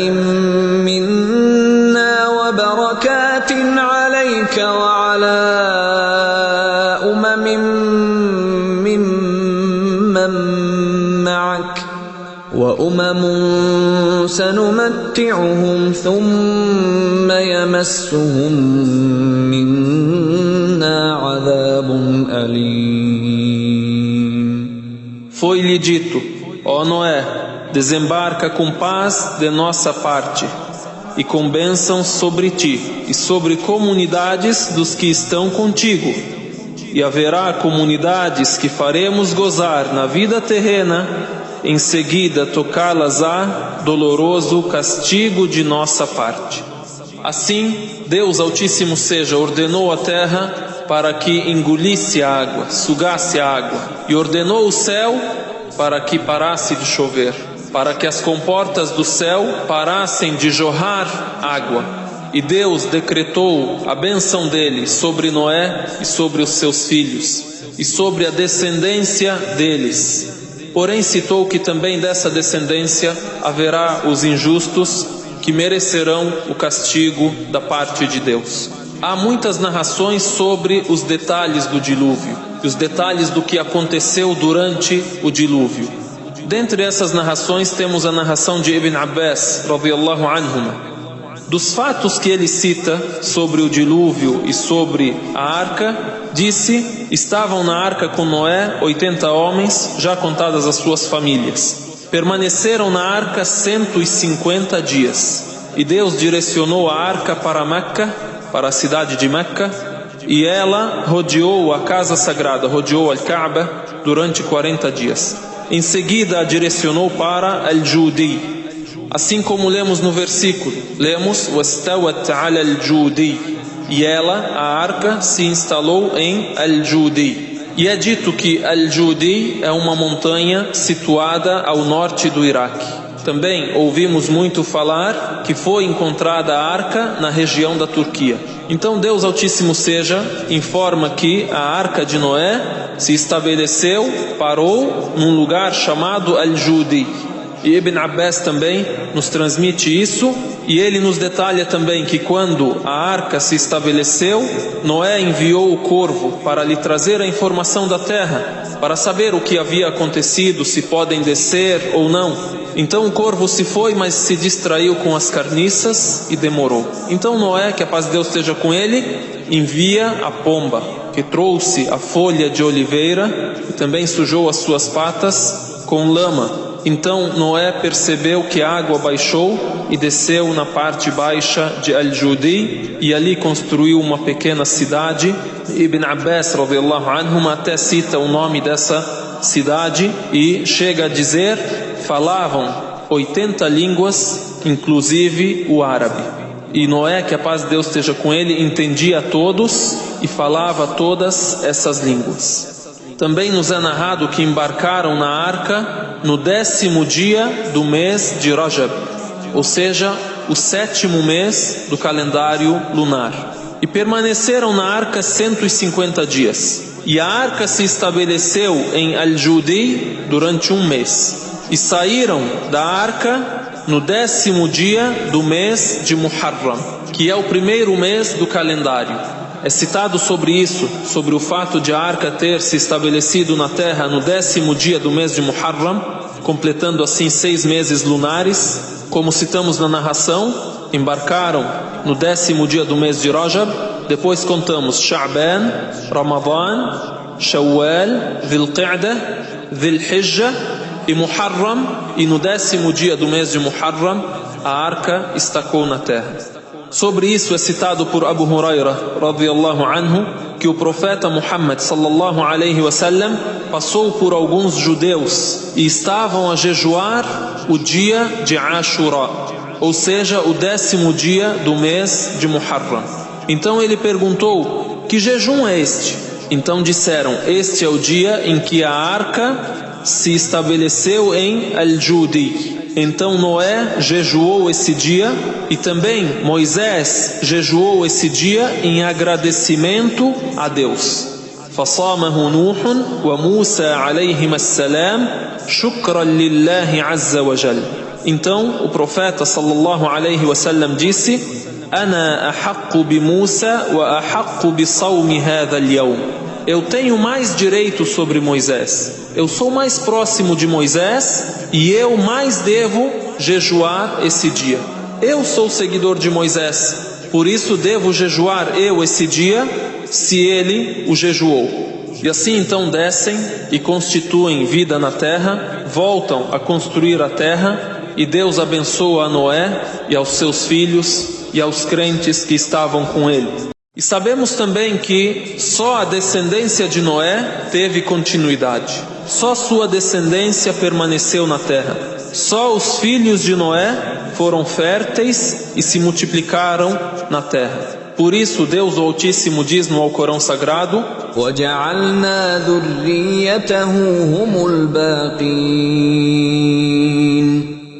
منا وبركات عليك وعلى ممن معك وأمم سنمتعهم ثم يمسهم منا عذاب أليم. Foi-lhe dito: ó Noé, desembarca com paz de nossa parte, e com bênção sobre ti, e sobre comunidades dos que estão contigo. E haverá comunidades que faremos gozar na vida terrena, em seguida tocá-las-á doloroso castigo de nossa parte. Assim, Deus Altíssimo seja ordenou a terra para que engolisse a água, sugasse a água, e ordenou o céu para que parasse de chover, para que as comportas do céu parassem de jorrar água. E Deus decretou a bênção dele sobre Noé e sobre os seus filhos, e sobre a descendência deles. Porém citou que também dessa descendência haverá os injustos que merecerão o castigo da parte de Deus. Há muitas narrações sobre os detalhes do dilúvio e os detalhes do que aconteceu durante o dilúvio. Dentre essas narrações temos a narração de Ibn Abbas, radiyallahu anhuma. Dos fatos que ele cita sobre o dilúvio e sobre a arca, disse: estavam na arca com Noé 80 homens, já contadas as suas famílias. Permaneceram na arca 150 dias. E Deus direcionou a arca para Meca, para a cidade de Meca, e ela rodeou a casa sagrada, rodeou Al-Kaaba durante 40 dias. Em seguida a direcionou para Al-Judi. Assim como lemos no versículo, lemos وَاسْتَوَتْ عَلَى الْجُودِي, e ela, a arca, se instalou em Al-Judi. E é dito que Al-Judi é uma montanha situada ao norte do Iraque. Também ouvimos muito falar que foi encontrada a arca na região da Turquia. Então Deus Altíssimo seja informa que a arca de Noé se estabeleceu, parou num lugar chamado Al-Judi. E Ibn Abbas também nos transmite isso, e ele nos detalha também que quando a arca se estabeleceu, Noé enviou o corvo para lhe trazer a informação da terra, para saber o que havia acontecido, se podem descer ou não. Então o corvo se foi, mas se distraiu com as carniças e demorou. Então Noé, que a paz de Deus esteja com ele, envia a pomba, que trouxe a folha de oliveira e também sujou as suas patas com lama. Então Noé percebeu que a água baixou e desceu na parte baixa de Al-Judi, e ali construiu uma pequena cidade. Ibn Abbas, radiyallahu anhum, até cita o nome dessa cidade e chega a dizer: falavam 80 línguas, inclusive o árabe. E Noé, que a paz de Deus esteja com ele, entendia todos e falava todas essas línguas. Também nos é narrado que embarcaram na arca no 10º dia do mês de Rajab, ou seja, o 7º mês do calendário lunar. E permaneceram na arca 150 dias. E a arca se estabeleceu em Al-Judi durante um mês. E saíram da arca no 10º dia do mês de Muharram, que é o primeiro mês do calendário. É citado sobre isso, sobre o fato de a arca ter se estabelecido na terra no 10º dia do mês de Muharram, completando assim 6 meses lunares. Como citamos na narração, embarcaram no 10º dia do mês de Rajab, depois contamos Sha'ban, Ramadan, Shawwal, Dhul-Qa'dah, Dhul-Hijjah e Muharram, e no 10º dia do mês de Muharram a arca estacou na terra. Sobre isso é citado por Abu Huraira, radiyallahu anhu, que o profeta Muhammad sallallahu alaihi wasallam passou por alguns judeus e estavam a jejuar o dia de Ashura, ou seja, o 10º dia do mês de Muharram. Então ele perguntou: que jejum é este? Então disseram: este é o dia em que a arca se estabeleceu em Al-Judi. Então Noé jejuou esse dia, e também Moisés jejuou esse dia em agradecimento a Deus. فصامه نوح وموسى عليهما السلام شكرا لله عز وجل. Então o profeta sallallahu alaihi wasallam disse: أنا أحق بموسى وأحق بصوم هذا اليوم. Eu tenho mais direito sobre Moisés, eu sou mais próximo de Moisés e eu mais devo jejuar esse dia. Eu sou seguidor de Moisés, por isso devo jejuar eu esse dia, se ele o jejuou. E assim então descem e constituem vida na terra, voltam a construir a terra, e Deus abençoa a Noé e aos seus filhos e aos crentes que estavam com ele. E sabemos também que só a descendência de Noé teve continuidade. Só sua descendência permaneceu na terra. Só os filhos de Noé foram férteis e se multiplicaram na terra. Por isso Deus o Altíssimo diz no Alcorão Sagrado: وَجَعَلْنَا ذُرِّيَّتَهُ هُمُ الْبَاقِينَ.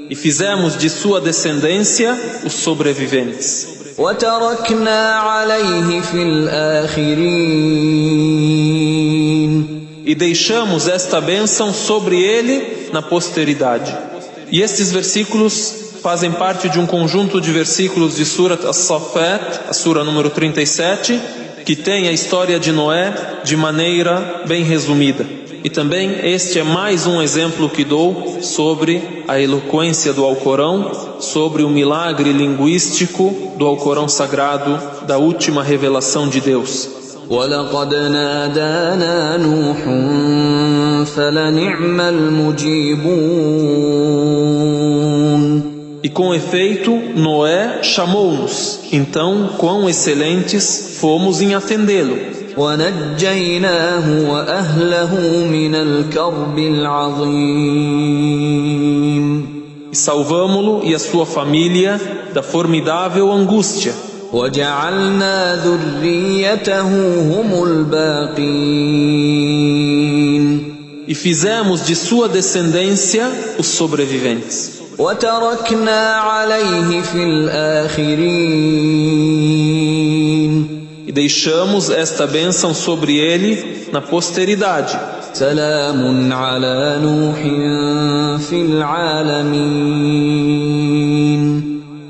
E fizemos de sua descendência os sobreviventes. وَتَرَكْنَا عَلَيْهِ فِي الْآخِرِينَ. E e deixamos esta bênção sobre ele na posteridade. E estes versículos fazem parte de um conjunto de versículos de Surat As-Saffat, a sura número 37, que tem a história de Noé de maneira bem resumida. E também este é mais um exemplo que dou sobre a eloquência do Alcorão, sobre o milagre linguístico do Alcorão Sagrado, da última revelação de Deus. وَلَقَدْ نَادَانَا نُوحٌ فَلَنِعْمَ الْمُجِيبُونَ. E com efeito, Noé chamou-nos, então quão excelentes fomos em atendê-lo. وَنَجَّيْنَاهُ وَأَهْلَهُ مِنَ الْكَرْبِ الْعَظِيمِ. E salvamo-lo e a sua família da formidável angústia. وَجَعَلْنَا ذُرِّيَّتَهُ هُمُ الْبَاقِينَ. E fizemos de sua descendência os sobreviventes. وَتَرَكْنَا عَلَيْهِ فِي الْآخِرِينَ. E deixamos esta bênção sobre ele na posteridade. سَلَامٌ عَلَى نُوحٍ فِي الْعَالَمِينَ.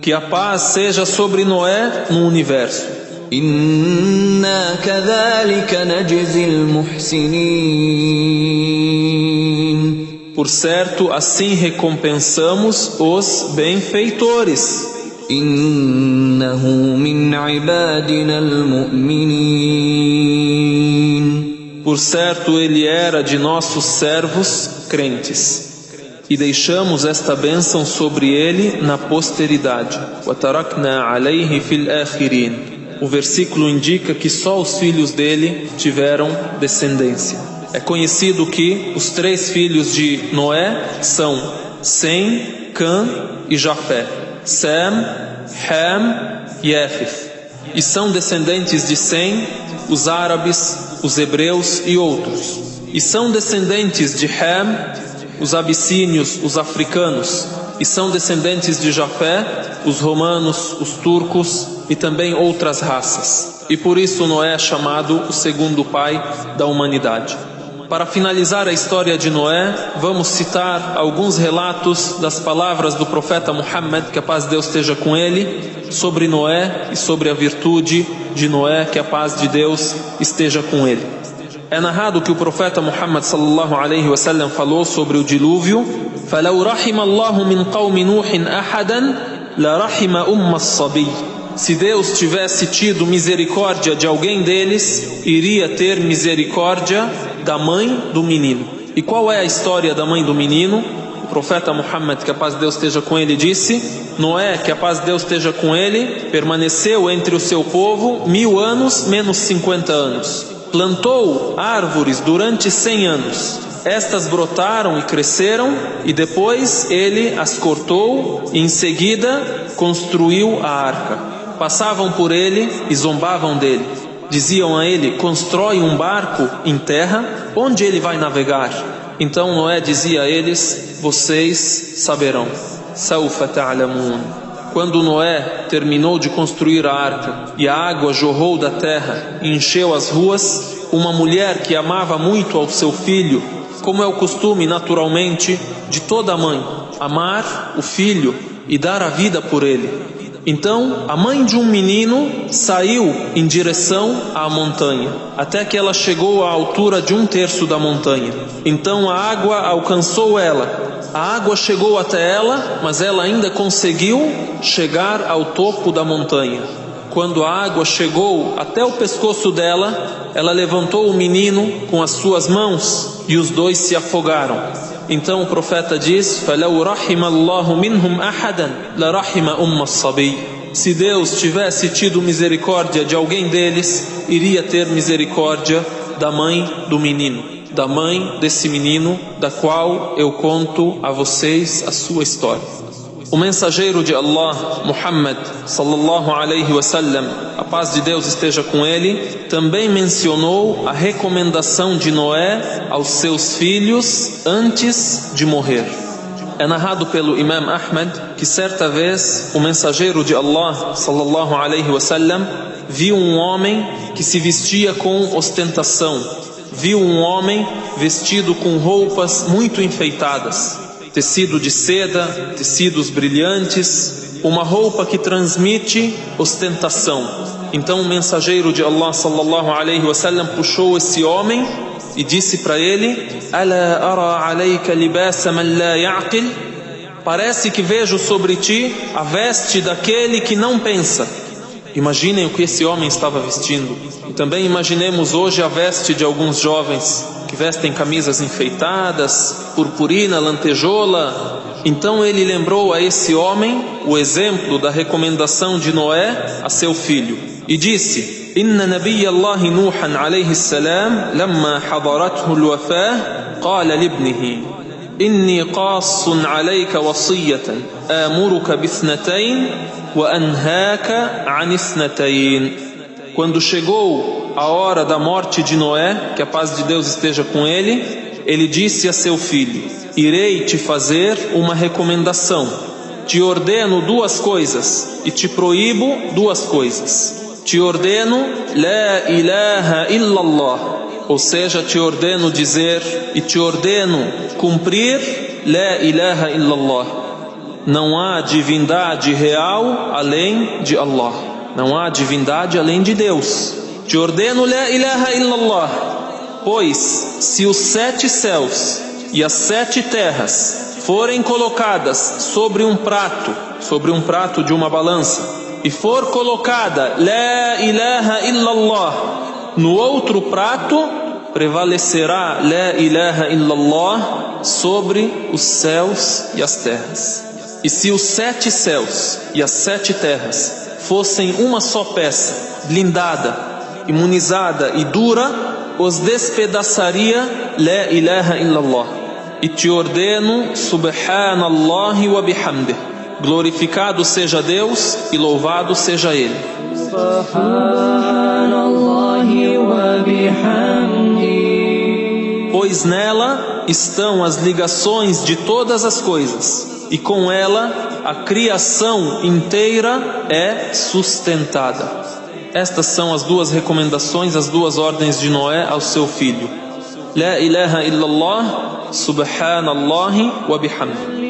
Que a paz seja sobre Noé no universo. إِنَّا كَذَلِكَ نَجْزِي الْمُحْسِنِينَ. Por certo, assim recompensamos os benfeitores. إِنَّهُ مِنْ عِبَادِنَا الْمُؤْمِنِينَ. Por certo, ele era de nossos servos crentes. E deixamos esta bênção sobre ele na posteridade. وَتَرَكْنَا عَلَيْهِ فِي الْآخِرِينَ. O versículo indica que só os filhos dele tiveram descendência. É conhecido que os 3 filhos de Noé são Sem, Cã e Jafé. Sem, Ham e Yafeth. E são descendentes de Sem os árabes, os hebreus e outros. E são descendentes de Ham os abissínios, os africanos. E são descendentes de Jafé os romanos, os turcos e também outras raças. E por isso Noé é chamado o segundo pai da humanidade. Para finalizar a história de Noé, vamos citar alguns relatos das palavras do profeta Muhammad, que a paz de Deus esteja com ele, sobre Noé e sobre a virtude de Noé, que a paz de Deus esteja com ele. É narrado que o profeta Muhammad sallallahu alaihi wasallam falou sobre o dilúvio: فَلَوْ رَحِمَ اللَّهُ مِنْ قَوْمِ نُوحٍ أَحَدًا لَرَحِمَ أُمَّ الصَّبِيِّ. Se Deus tivesse tido misericórdia de alguém deles, iria ter misericórdia da mãe do menino. E qual é a história da mãe do menino? O profeta Muhammad, que a paz de Deus esteja com ele, disse: Noé, que a paz de Deus esteja com ele, permaneceu entre o seu povo 1000 anos menos 50 anos. Plantou árvores durante 100 anos. Estas brotaram e cresceram, e depois ele as cortou e em seguida construiu a arca. Passavam por ele e zombavam dele. Diziam a ele: constrói um barco em terra, onde ele vai navegar? Então Noé dizia a eles: vocês saberão. Sawfa ta'lamun. Quando Noé terminou de construir a arca e a água jorrou da terra e encheu as ruas, uma mulher que amava muito ao seu filho, como é o costume naturalmente de toda mãe, amar o filho e dar a vida por ele. Então a mãe de um menino saiu em direção à montanha, até que ela chegou à altura de 1/3 da montanha. Então a água alcançou ela. A água chegou até ela, mas ela ainda conseguiu chegar ao topo da montanha. Quando a água chegou até o pescoço dela, ela levantou o menino com as suas mãos e os dois se afogaram. Então o profeta diz: فَلَوْ رَحِمَ اللَّهُ مِنْهُمْ أَحَدًا لَرَحِمَ أُمَّ الصَّبِيِّ. Se Deus tivesse tido misericórdia de alguém deles, iria ter misericórdia da mãe do menino, da mãe desse menino, da qual eu conto a vocês a sua história. O mensageiro de Allah, Muhammad sallallahu alaihi wasallam, a paz de Deus esteja com ele, também mencionou a recomendação de Noé aos seus filhos antes de morrer. É narrado pelo Imam Ahmad que certa vez o mensageiro de Allah sallallahu alaihi wasallam viu um homem que se vestia com ostentação, viu um homem vestido com roupas muito enfeitadas, tecido de seda, tecidos brilhantes, uma roupa que transmite ostentação. Então o mensageiro de Allah sallallahu alaihi wasallam puxou esse homem e disse para ele: "Ala ara alayka libasa man la ya'qil?" Parece que vejo sobre ti a veste daquele que não pensa. Imaginem o que esse homem estava vestindo. E também imaginemos hoje a veste de alguns jovens que vestem camisas enfeitadas, purpurina, lantejola. Então ele lembrou a esse homem o exemplo da recomendação de Noé a seu filho e disse: "Inna nabiyya Allahi Nuhan alayhi salam lamma hadarathu al-wafah qala libnihi inni qassun alayka wasiyatan amuruka bithnatayn wa anhaaka an ithnatayn." Quando chegou a hora da morte de Noé, que a paz de Deus esteja com ele, ele disse a seu filho: "Irei te fazer uma recomendação. Te ordeno duas coisas e te proíbo duas coisas. Te ordeno La ilaha illallah, ou seja, te ordeno dizer e te ordeno cumprir La ilaha illallah. Não há divindade real além de Allah. Não há divindade além de Deus. Te ordeno La ilaha illallah, pois se os 7 céus e as 7 terras forem colocadas sobre um prato de uma balança, e for colocada La ilaha illallah no outro prato, prevalecerá La ilaha illallah sobre os céus e as terras. E se os 7 céus e as 7 terras fossem uma só peça, blindada, imunizada e dura, os despedaçaria La ilaha illallah. E te ordeno Subhanallahi wa bihamdih, glorificado seja Deus e louvado seja Ele. Subhanallahi wa bihamdih. Pois nela estão as ligações de todas as coisas, e com ela a criação inteira é sustentada. Estas são as duas recomendações, as duas ordens de Noé ao seu filho. La ilaha illallah, subhanallahi wa bihamdih.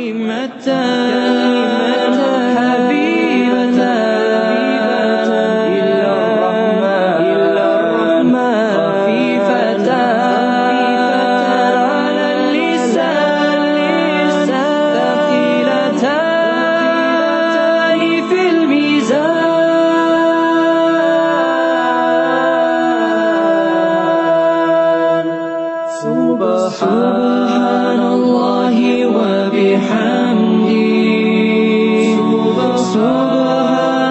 Subhanallahi wa bihamdih.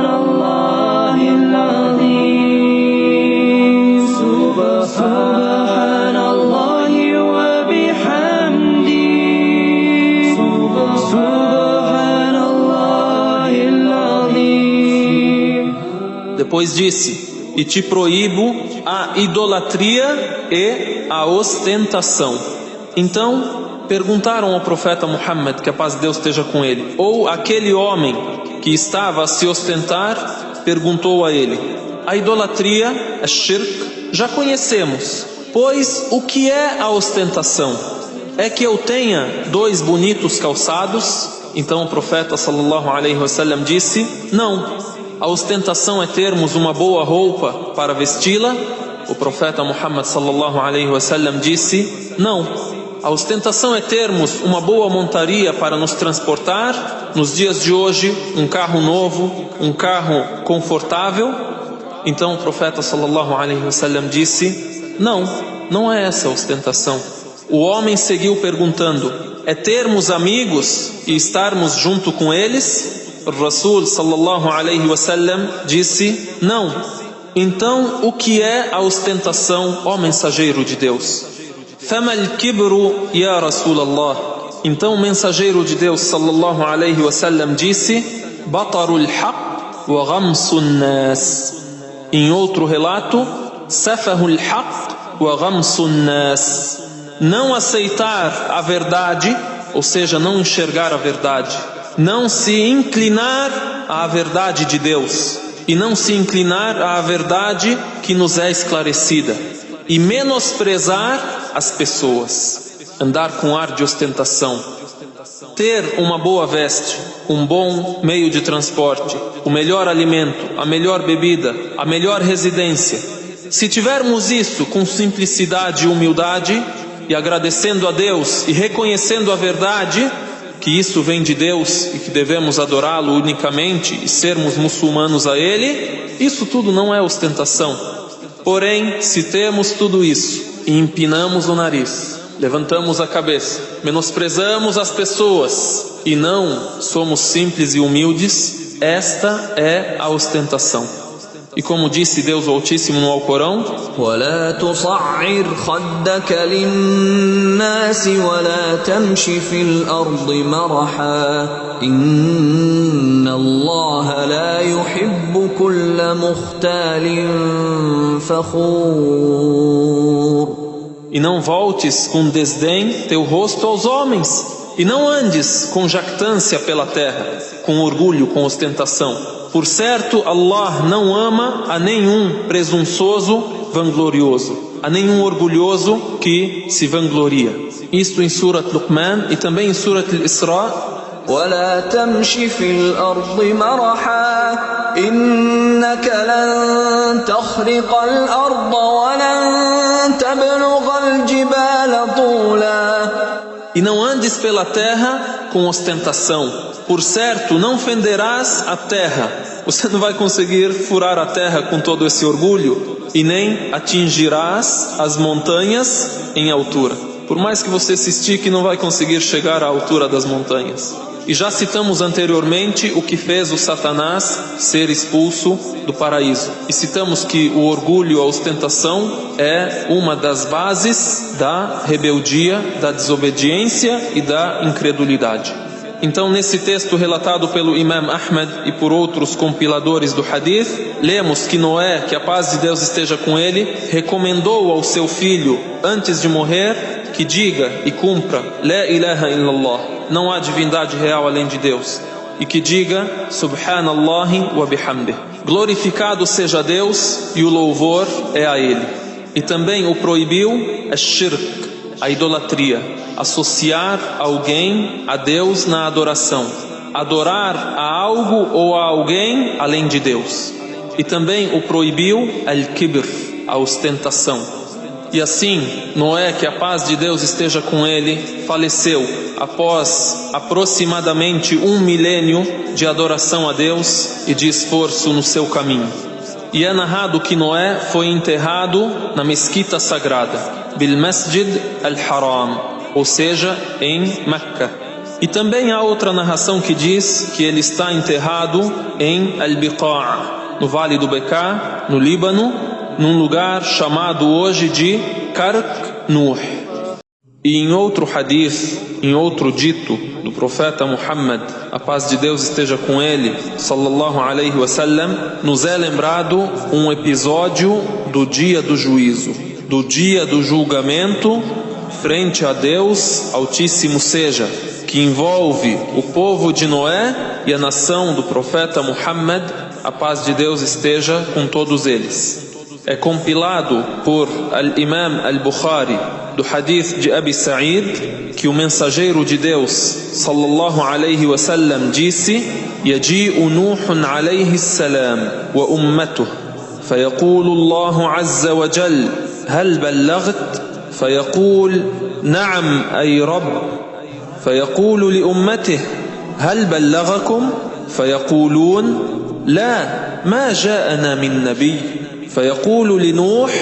Subhanallahil azim. Subhanallahi wa bihamdih. Subhanallahil azim. Depois disse: e te proíbo a idolatria e a ostentação. Então perguntaram ao profeta Muhammad, que a paz de Deus esteja com ele, ou aquele homem que estava a se ostentar perguntou a ele: a idolatria, a shirk, já conhecemos, pois o que é a ostentação? É que eu tenha 2 bonitos calçados? Então o profeta sallallahu alaihi wasallam disse: não, a ostentação é termos uma boa roupa para vesti-la. O profeta Muhammad sallallahu alaihi wasallam disse: não, a ostentação é termos uma boa montaria para nos transportar. Nos dias de hoje, um carro novo, um carro confortável. Então o profeta sallallahu alaihi wasallam disse: não, não é essa a ostentação. O homem seguiu perguntando: é termos amigos e estarmos junto com eles? O Rasul sallallahu alaihi wasallam disse: não. Então o que é a ostentação, ó mensageiro de Deus? Fama al-kibru ya Rasulallah. Então o mensageiro de Deus sallallahu alaihi wasallam disse: batarul haqq wa ghamsun nas. Em outro relato: safahul haqq wa ghamsun nas. Não aceitar a verdade, ou seja, não enxergar a verdade, não se inclinar à verdade de Deus e não se inclinar à verdade que nos é esclarecida. e menosprezar as pessoas, andar com ar de ostentação, ter uma boa veste, um bom meio de transporte, o melhor alimento, a melhor bebida, a melhor residência. Se tivermos isso com simplicidade e humildade, e agradecendo a Deus e reconhecendo a verdade, que isso vem de Deus e que devemos adorá-lo unicamente e sermos muçulmanos a Ele, isso tudo não é ostentação. Porém, se temos tudo isso e empinamos o nariz, levantamos a cabeça, menosprezamos as pessoas e não somos simples e humildes, esta é a ostentação. E como disse Deus Altíssimo no Alcorão, وَلَا تُصَعِّرْ خَدَّكَ لِلنَّاسِ وَلَا تَمْشِ فِي الْأَرْضِ مَرَحًا إِنَّ اللَّهَ لَا يُحِبُّ كُلَّ مُخْتَالٍ فَخُورٍ. E não voltes com desdém teu rosto aos homens, e não andes com jactância pela terra, com orgulho, com ostentação. Por certo, Allah não ama a nenhum presunçoso vanglorioso, a nenhum orgulhoso que se vangloria. Isto em Surat Luqman e também em Surat Al-Isra. وَلَا تَمْشِ فِي الْأَرْضِ مَرَحًا إِنَّكَ لَن تَخْرِقَ الْأَرْضَ وَلَن تَبْلُغَ الْجِبَالَ طُولًا. E não andes pela terra com ostentação. Por certo, não fenderás a terra. Você não vai conseguir furar a terra com todo esse orgulho e nem atingirás as montanhas em altura. Por mais que você se estique, não vai conseguir chegar à altura das montanhas. E já citamos anteriormente o que fez o Satanás ser expulso do paraíso. E citamos que o orgulho, a ostentação, é uma das bases da rebeldia, da desobediência e da incredulidade. Então, nesse texto relatado pelo Imam Ahmed e por outros compiladores do Hadith, lemos que Noé, que a paz de Deus esteja com ele, recomendou ao seu filho, antes de morrer, que diga e cumpra La ilaha illallah, não há divindade real além de Deus, e que diga Subhanallahi wa bihamdih, glorificado seja Deus e o louvor é a Ele. E também o proibiu ash-shirk, a idolatria, associar alguém a Deus na adoração, adorar a algo ou a alguém além de Deus. E também o proibiu al-kibr, a ostentação. E assim, Noé, que a paz de Deus esteja com ele, faleceu após aproximadamente 1 milênio de adoração a Deus e de esforço no seu caminho. E é narrado que Noé foi enterrado na mesquita sagrada, Bil Masjid al-Haram, ou seja, em Meca. E também há outra narração que diz que ele está enterrado em Al-Biqa', no Vale do Beká, no Líbano, num lugar chamado hoje de Kark Nuh. E em outro hadith, em outro dito do profeta Muhammad, a paz de Deus esteja com ele, sallallahu alaihi wasallam, nos é lembrado um episódio do dia do juízo, do dia do julgamento frente a Deus Altíssimo seja, que envolve o povo de Noé e a nação do profeta Muhammad, a paz de Deus esteja com todos eles. É compilado por Al-Imam Al-Bukhari do hadith de Abi Sa'id que o mensageiro de Deus sallallahu alaihi wasallam disse: Yaji'u Nuhun alaihi salam wa ummatuh فيقول الله عز وجل هل بلغت فيقول نعم أي رب فيقول لأمته هل بلغكم فيقولون لا ما جاءنا من نبي فيقول لنوح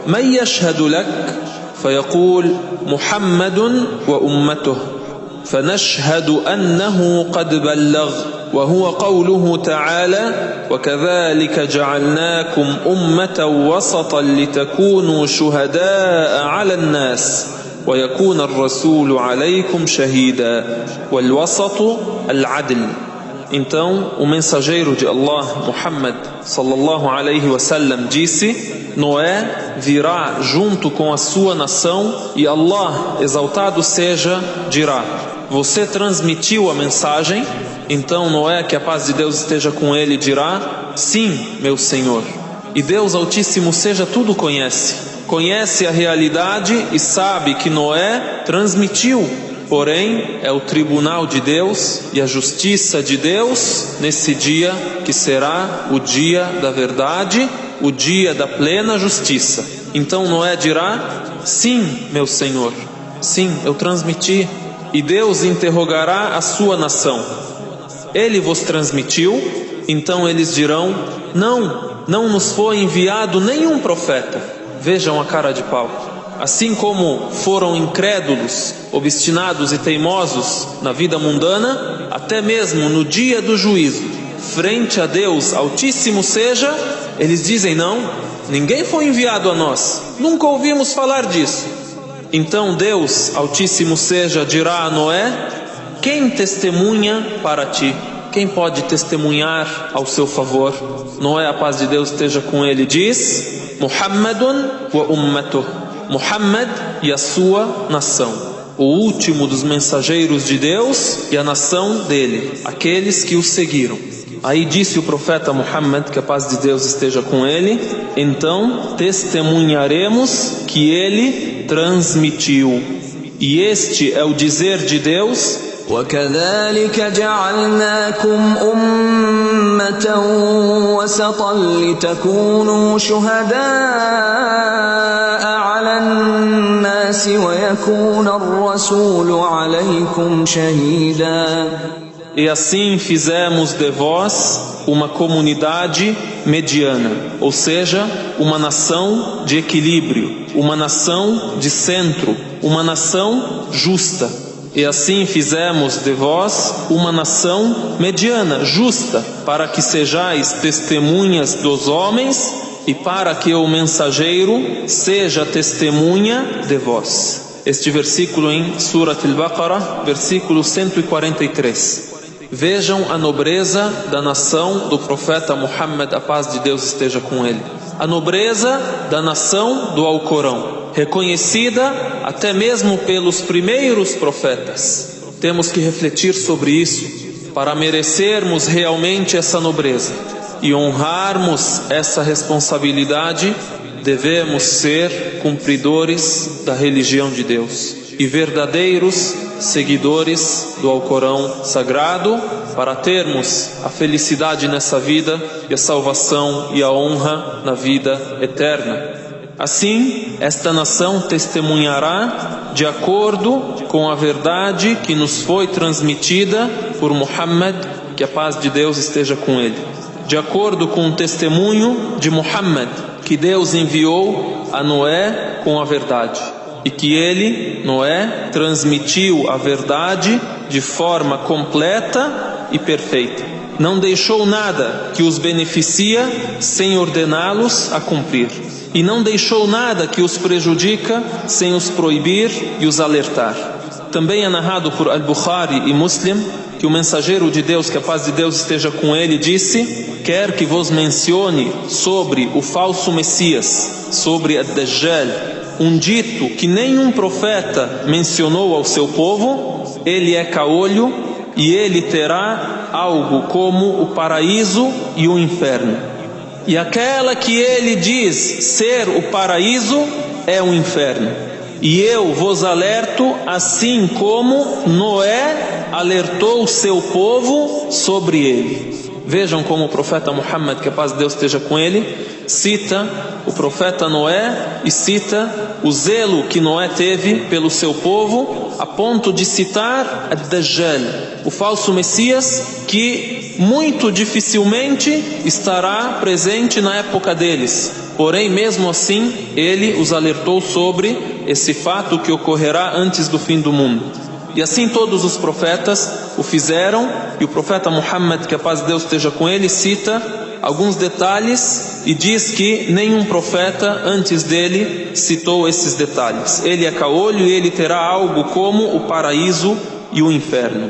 من يشهد لك فيقول محمد وأمته فنشهد أنه قد بلغ وهو قوله تعالى وكذلك جعلناكم أمة وسطا لتكونوا شهداء على الناس ويكون الرسول عليكم شهيدا والوسط العدل. Então, o mensageiro de Allah, Muhammad sallallahu alaihi wasallam, disse: Noé virá junto com a sua nação e Allah, exaltado seja, dirá: você transmitiu a mensagem? Então Noé, que a paz de Deus esteja com ele, dirá: sim, meu Senhor. E Deus Altíssimo seja tudo conhece. conhece a realidade e sabe que Noé transmitiu. Porém, é o tribunal de Deus e a justiça de Deus nesse dia que será o dia da verdade, o dia da plena justiça. Então Noé dirá: sim, meu Senhor, sim, eu transmiti. E Deus interrogará a sua nação: Ele vos transmitiu? Então eles dirão: não nos foi enviado nenhum profeta. Vejam a cara de pau. Assim como foram incrédulos, obstinados e teimosos na vida mundana, até mesmo no dia do juízo, frente a Deus Altíssimo seja, eles dizem: não, ninguém foi enviado a nós, nunca ouvimos falar disso. Então Deus Altíssimo seja dirá a Noé: quem testemunha para ti? Quem pode testemunhar ao seu favor? Noé, a paz de Deus esteja com ele, diz: Muhammadun wa ummatuh, Muhammad e a sua nação, o último dos mensageiros de Deus e a nação dele, aqueles que o seguiram. Aí disse o profeta Muhammad, que a paz de Deus esteja com ele: então testemunharemos que ele transmitiu. E este é o dizer de Deus: وَكَذَلِكَ جَعَلْنَاكُمْ أُمَّةً وَسَطًا لِتَكُونُوا شُهَدَاءَ عَلَى النَّاسِ وَيَكُونَ الرَّسُولُ عَلَيْكُمْ شَهِيدًا. E assim fizemos de vós uma comunidade mediana, ou seja, uma nação de equilíbrio, uma nação de centro, uma nação justa. E assim fizemos de vós uma nação mediana, justa, para que sejais testemunhas dos homens e para que o mensageiro seja testemunha de vós. Este versículo em Surat al-Baqarah, versículo 143. Vejam a nobreza da nação do profeta Muhammad, a paz de Deus esteja com ele. A nobreza da nação do Alcorão, reconhecida até mesmo pelos primeiros profetas. Temos que refletir sobre isso para merecermos realmente essa nobreza e honrarmos essa responsabilidade. Devemos ser cumpridores da religião de Deus e verdadeiros seguidores do Alcorão Sagrado, para termos a felicidade nessa vida e a salvação e a honra na vida eterna. Assim, esta nação testemunhará de acordo com a verdade que nos foi transmitida por Muhammad, que a paz de Deus esteja com ele. De acordo com o testemunho de Muhammad, que Deus enviou a Noé com a verdade. E que ele, Noé, transmitiu a verdade de forma completa e perfeita. Não deixou nada que os beneficia sem ordená-los a cumprir. E não deixou nada que os prejudica sem os proibir e os alertar. Também é narrado por Al-Bukhari e Muslim que o mensageiro de Deus, que a paz de Deus esteja com ele, disse: quer que vos mencione sobre o falso Messias, sobre Ad-Dajjal, um dito que nenhum profeta mencionou ao seu povo. Ele é caolho e ele terá algo como o paraíso e o inferno. E aquela que ele diz ser o paraíso é o inferno. E eu vos alerto assim como Noé alertou o seu povo sobre ele. Vejam como o profeta Muhammad, que a paz de Deus esteja com ele, cita o profeta Noé e cita o zelo que Noé teve pelo seu povo, a ponto de citar Ad-Dajjal, o falso Messias, que muito dificilmente estará presente na época deles. Porém, mesmo assim, ele os alertou sobre esse fato que ocorrerá antes do fim do mundo. E assim todos os profetas o fizeram, e o profeta Muhammad, que a paz de Deus esteja com ele, cita alguns detalhes e diz que nenhum profeta antes dele citou esses detalhes. Ele é caolho e ele terá algo como o paraíso e o inferno.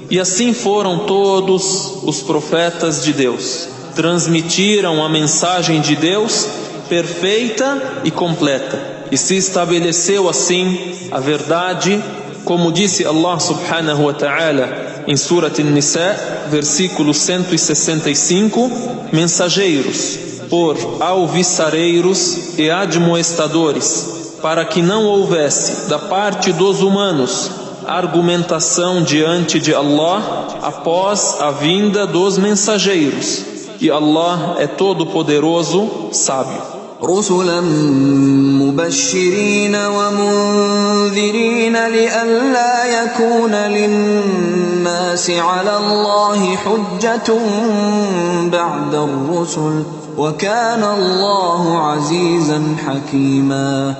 E assim foram todos os profetas de Deus. Transmitiram a mensagem de Deus perfeita e completa. E se estabeleceu assim a verdade, como disse Allah subhanahu wa ta'ala em Surat An-Nisa, versículo 165, mensageiros por alvissareiros e admoestadores, para que não houvesse da parte dos humanos argumentação diante de Allah após a vinda dos mensageiros. E Allah é todo-poderoso, sábio. رسلا مبشرين ومنذرين لئلا يكون للناس على الله حجة بعد الرسل وكان الله عزيزا حكيما